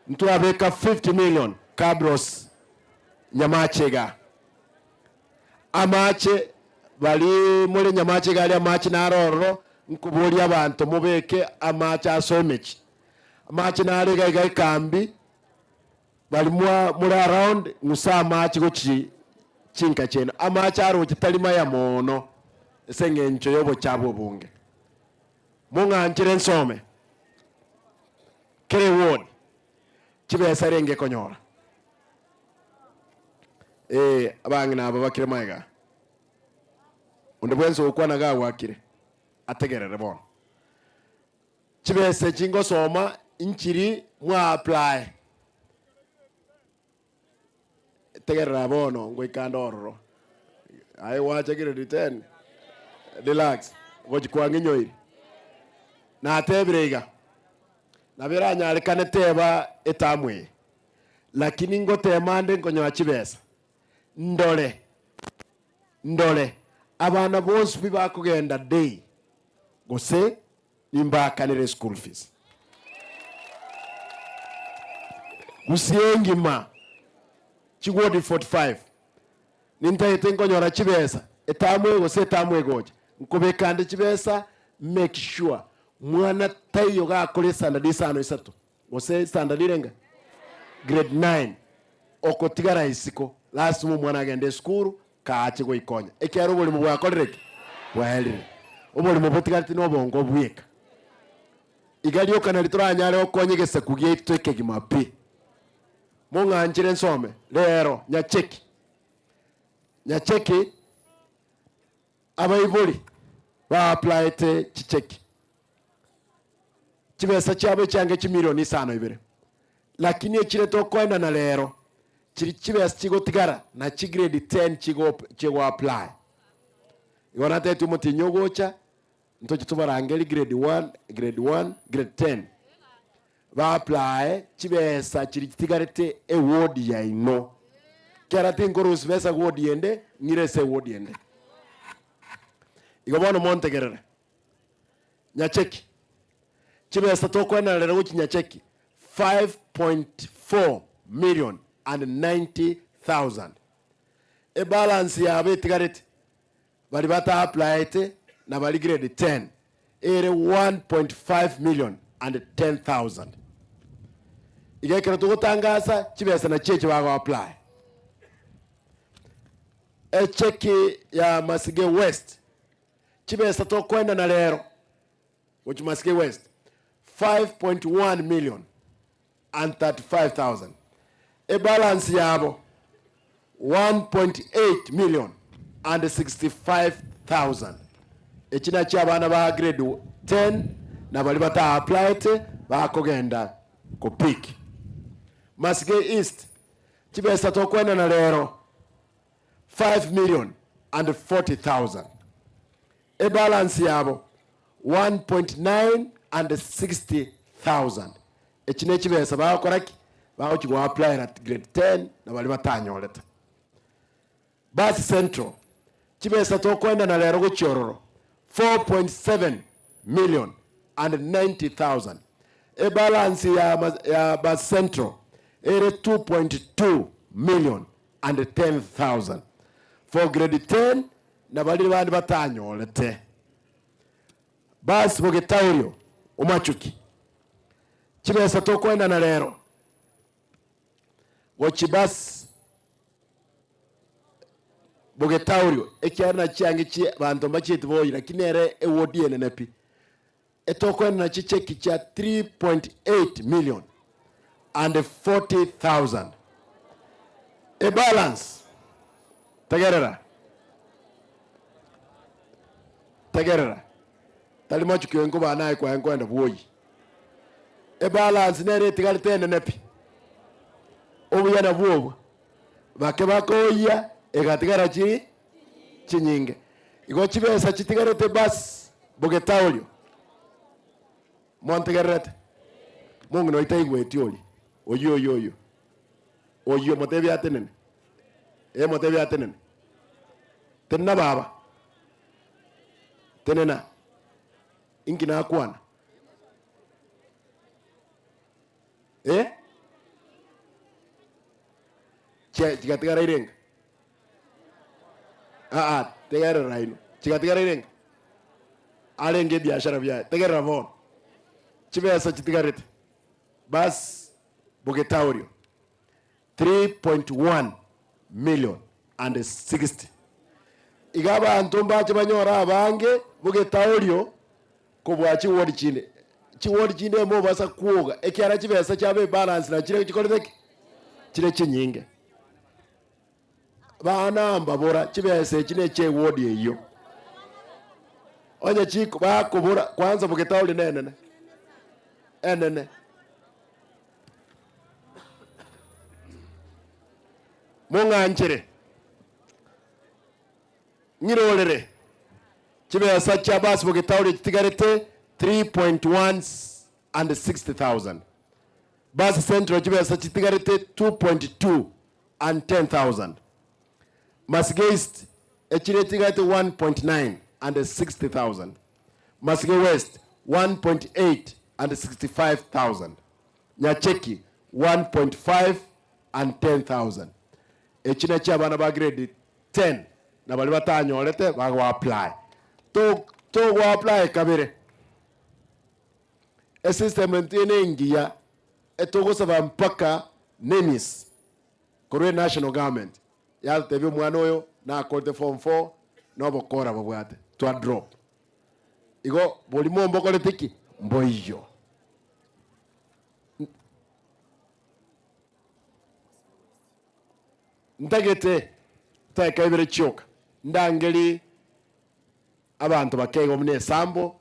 mtu abeka 50 million cabros nyamachega amache bali muri nyamachega ali amache naroro nkuburi abantu mubeke amache asomechi amache narega igai kambi bali muri around musa amache gochi chinka cheno amache aro chitalima ya mono esengencho yobo chabo bunge munganjire nsome kere ward chibe sarenge konyora abangina aba bakire maiga unde bwenzo ukwana ga wakire ategerere bon chibe se jingo soma inchiri mwa apply tegerera bono ngoikandoro ai wacha kire return relax gochikwange nyoiri na tebrega nabera nyarekane teba etamwe lakini ngotemande nkonyoa chibesa ndole abana bose bibakugenda day gose nimbakanire school fees gusiengima chigodi 45 nintaite nkonyora chibesa etamwe gose etamwe goje nkobekande chibesa make sure mwana tayo ga kole standard isano isatu gose standard irenga grade 9 okotigara isiko lasimu mwana agende school kaache go ikonya ekero boli mu bwakorereke bwahelire oboli mu botigariti no bongo bweka igali okana litoranyale okonyegese kugie tweke gimapi munganjire nsome lero nyacheki abaibuli ba applyete chicheki chibesa chabe change chimilioni 5 lakini ekire tokwenda na lero chiri chibesa chigotigara na chigrade 10 chigo apply igona tetu mutinyogocha ntochi tubarangeli grade 1 grade 10 ba apply chibesa chiri chitigarete award ya ino kerate ngorus besa award yende ngirese award yende igobano montegerere nyacheki chibesa tokwenda lero nyacheki 5.4 million and 90,000 e balance ya betigarete bali bata apply na bali grade 10 ere 1.5 million and 10,000 igekera tugotangaza chibesa na cheche bago apply e cheki ya Masige West chibesa tokwenda na lero which Masige West 5.1 million and 35,000 e balance yabo 1.8 million and 65,000 echina cha bana ba grade 10 na bali bata apply bakogenda ku pick. Masige East chibesa tokwenda na lero 5 million and 40,000 e balance yabo 1.9 and 60,000 echine chibesa bakoraki bawo apply at grade 10 na bali batanyoleta. Basi Central chibesa tokwenda na lero gochororo 4.7 million and 90,000 e balance ya Basi Central ere 2.2 million and 10,000 for grade 10 na bali bandi batanyolete. Basi Bugitaurio Umachuki chibesa tokwenda na lero gochibas Bugitaurio ekyana change chi bantu bachiti boyi lakini ere ewodi enenepi etokwenda na chicheki cha 3.8 million and 40,000 e balance tegerera talimachu kyengo banaye kwa enkwenda boyi e balance nere tigalite nenepi obuyana bwobo bake bakoya egatigara chinyinge igo chibesa chitigarete Basi Bugitaurio montegerete mungu no itaigweti oli oyo motebi atenene motebi atenene tenna baba tenena ingina akwana chigatigara irenga tegera raino chigatigara irenga alenge biashara bya tegera vono chibesa chitigarete Basi Bugitaurio 3.1 million and 60 igaba antumba chibanyora abange Bugitaurio kubwachi wodi chinde mo basa kuoga ekyara chibesa chabe balance na chire chikoleke chire chinyinge bana mbabora chibesa chine che wodi eyo onye chiko bakubura kwanza Bugitaurio enene munganjire ngirolere chibesa cha Basi Bugitaurio chitigarete 3.1 and 60,000 Basi Central chibesa chitigarete 2.2 and 10,000 Masige East echitigarete 1.9 and 60,000 Masige West 1.8 and 65,000 Nyacheki 1.5 and 10,000 echina cha bana ba grade 10 na bali batanyolete bago apply to go apply kabere e system ntene ngia etogo saba mpaka NEMIS Korea National Government ya tebe mwana oyo na akote form 4 no bokora babwate to drop igo bolimo mbokole tiki mboiyo ntagete taikaibere chioka ndangeli abantu bakego mune sambo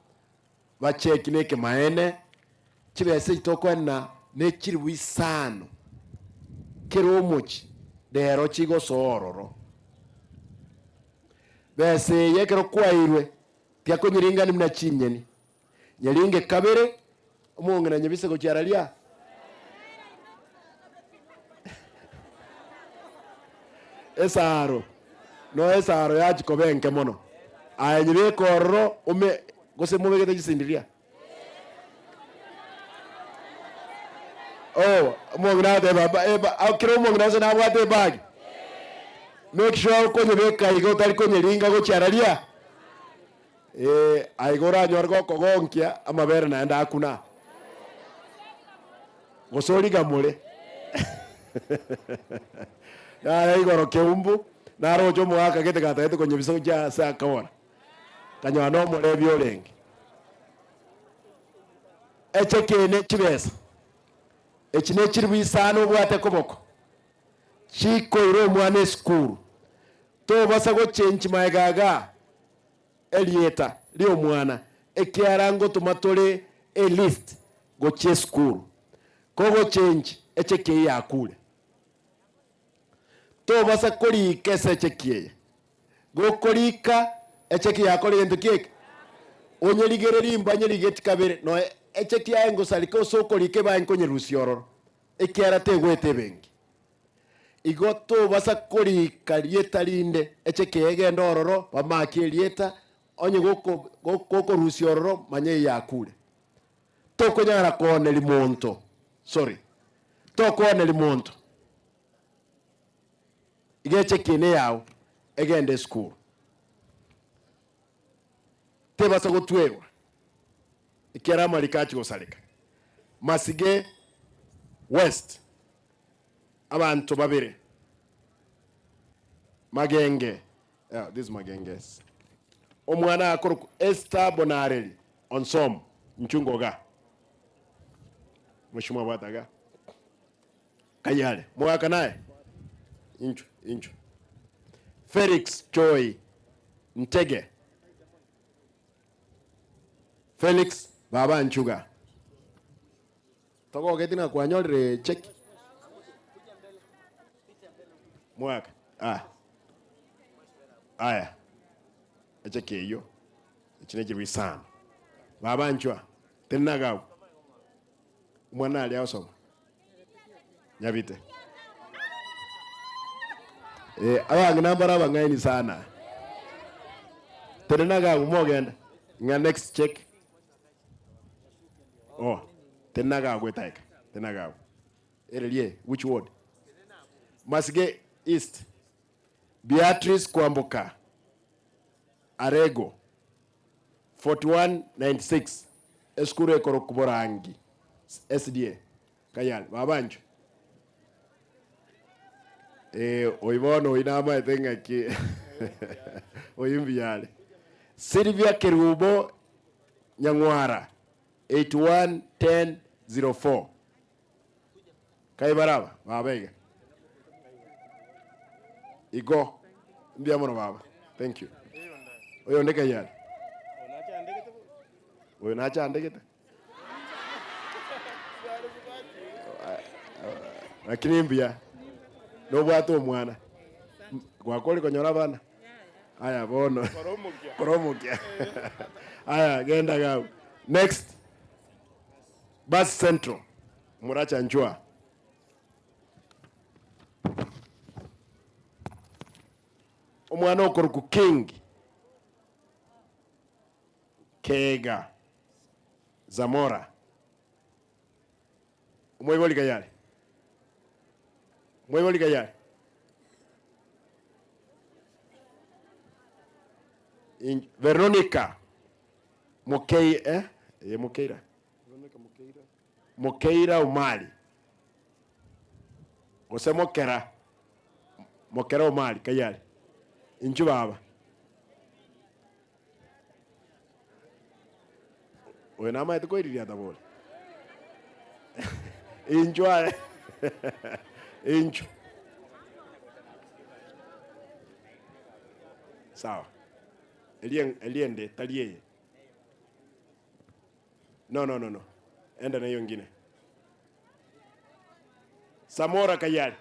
bacheki neke maene chibese itokwana ne chiri wisano kero muchi dero chigo sororo bese yekero kwairwe tiako nyiringa ni mna chinyeni nyiringe kabere umungu na nyebise ko cyaralia esaro no esaro yachi kobenke mono ayanyire korro ume gose mubegete gisindiria umungu na de baba akiro umungu na na bwate bagi make sure ko nyebeka igo tali ko nyiringa go cyaralia aigora nyorgo kogonkia amabere naenda akuna gosori gamule ya igoro keumbu na rojo mwaka gete gata gete kwenye biso ja sa kawara kanywa no mole byolengi echekene chibesa echine chiri bisano bwate koboko chiko iro mwane skuru to basa go change maegaga elieta lio mwana ekiarango tumatole a list go che skuru kogo change echeke ya kule to basa koli kese chekie go kolika echeke ya koli endukie onyeligere limba nyeligeti kabere no echeke ya ngo saliko so kolike ba nkonye rusioro ekiara te gwete bengi igo to basa kolika lieta linde echeke egenda ororo bamaki lieta onye goko rusioro manye ya kule to konyara kone limonto sorry toko ne limonto igeche kine yawo egende school teba so gotwewa ikera malikachi gosalika masige west abantu babire magenge this magenges omwana akoro Esther Bonareli onsom nchungoga mheshimiwa bwataga kayale mwaka naye incho Felix Joy Ntege Felix baba nchuga toko getina kwa nyolre check mwaka aya echeke hiyo chineje wisana baba nchwa tenagawo mwana ali awesome nyabite abangi nambara bangaini sana tenaga umogenda nga next check tenaga gwetaika tenaga erelie which ward Masige East Beatrice Kwamboka Arego 4196 eskure korokuborangi SDA kayal babanjo oibono inama etenga ki oyimbiale Silvia Kerubo Nyangwara 811004 Kaibaraba babega igo mbia mono baba thank you oyo ndeka yale oyo nacha andegete lakini mbia no bwato mwana gwakoli konyora bana aya bono koromukia aya genda gawo next bus central muracha njua omwana okoruku king Kega Zamora Mweboli Gayale Veronica Mokeira Umali Ose Mokera Umali Kayale Inchu baba oyo nama etukoiriria tabole inchu inchu Sawa. Eliende talie. No. Enda na hiyo nyingine. Samora Kayari.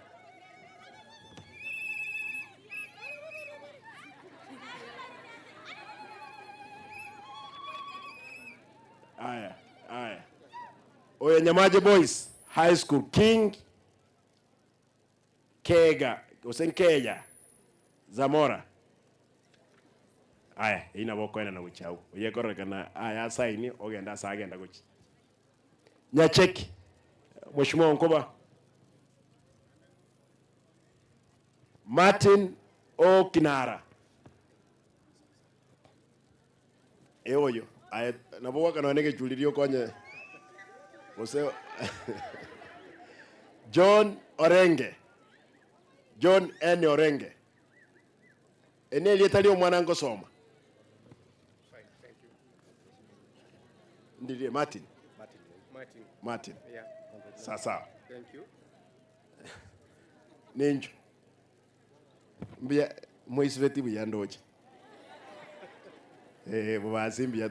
Aya. Oya Nyamaje Boys High School King Kega Usenkeja Zamora. Aya ina boko ena na uchau. Oye korrekana aya saini ogenda sagenda guchi. Nyacheki Mheshimiwa Nkoba. Martin Okinara. Eoyo aya nabowa kana nege julirio konye. Mose John Orenge. John N. Orenge. Ene liyetalio mwanango soma. Ndiye Martin. Yeah. Sasa. Thank you. Ninjo. Mbia moisveti buyandoje. Baba simbia.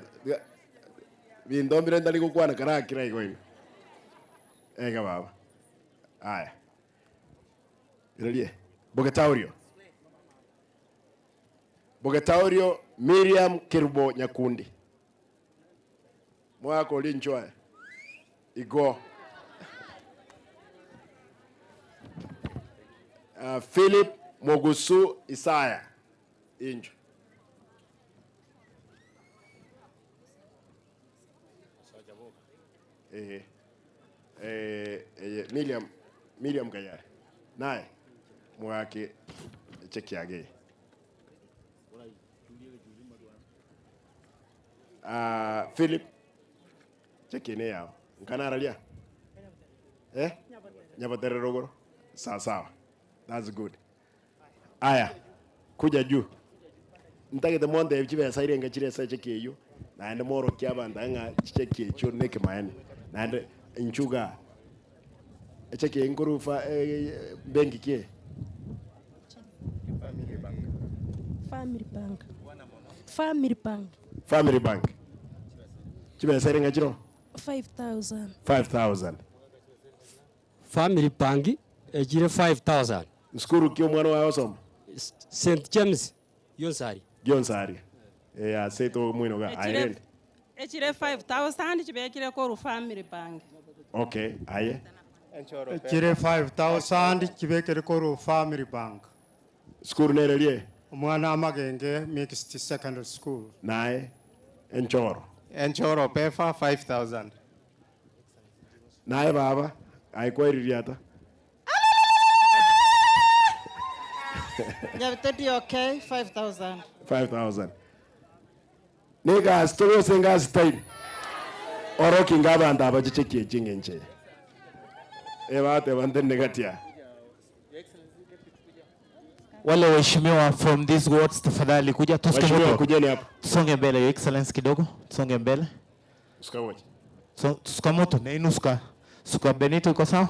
Bindombire ndali kukwana karakira ikoini. Ega baba. Aya. Irelie. Bogetaurio Miriam Kirbo Nyakundi. Mwako linchoa. Igo. Philip Mogusu Isaya. Injo. Miriam Kayari. Nae mwake cheki yake. Philip cheki ne yao. Nkana aralia? Nyabatere rogoro. Sawa. That's good. Aya. Kuja juu. Ntagete monde ebichibe saire ngachire sa cheki eyo. Naende moro kyabanda nga cheki echo neke maene. Naende inchuga. Cheki engurufa benki kie. Family Bank. Chibe saire ngachiro? 5,000. Family Bank ejire 5,000. Skuru kyo mwana wa osoma? St. James Yonsari. Seto mwino ga Irene. Ejire 5,000 chibe ejire ko Family Bank. Okay, aye. Ejire 5,000 chibe ejire ko Family Bank. Skuru nerelie? Mwana amagenge mixed secondary school. Nae Enchoro Pefa 5,000. Nae baba aikwa iririata. Nyabiteti okay 5,000. 5,000. Nega storo senga style. Oroki ngaba ndaba chicheki echingenche. Ebate bande negatia. Wale waheshimiwa from these wards tafadhali kuja kujeni hapa. Tusonge mbele your excellency kidogo. Tusonge mbele. Uskawoje. Tuskamoto na inuska. Suka Benito iko sawa?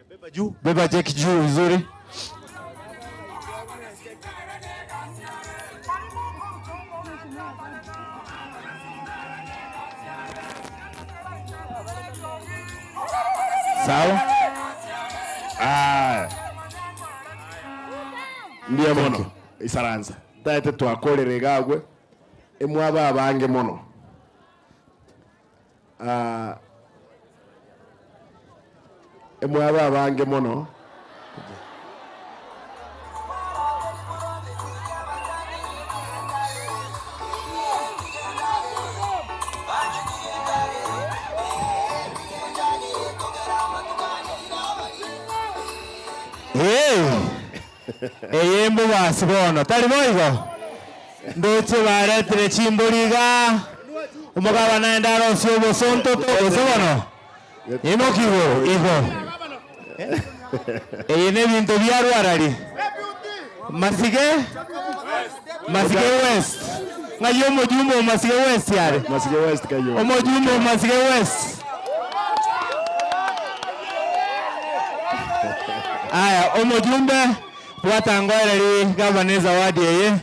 Beba juu. Beba jeki juu vizuri. Sawa? Ndiye mono. Isaranza. Taete twakorere gagwe. Emwaba abange mono. Emwaba abange mono. Eyembo basibono tali boigo ndoche baretire chimboliga umugaba naenda rosio bosonto to bosono imokigo igo eyene bintu byarwarari Masige West ngayo mojumbo Masige West yare Masige West kayo omojumbo Masige West Aya, omujumbe bwatangoereri gavana zawadi yeye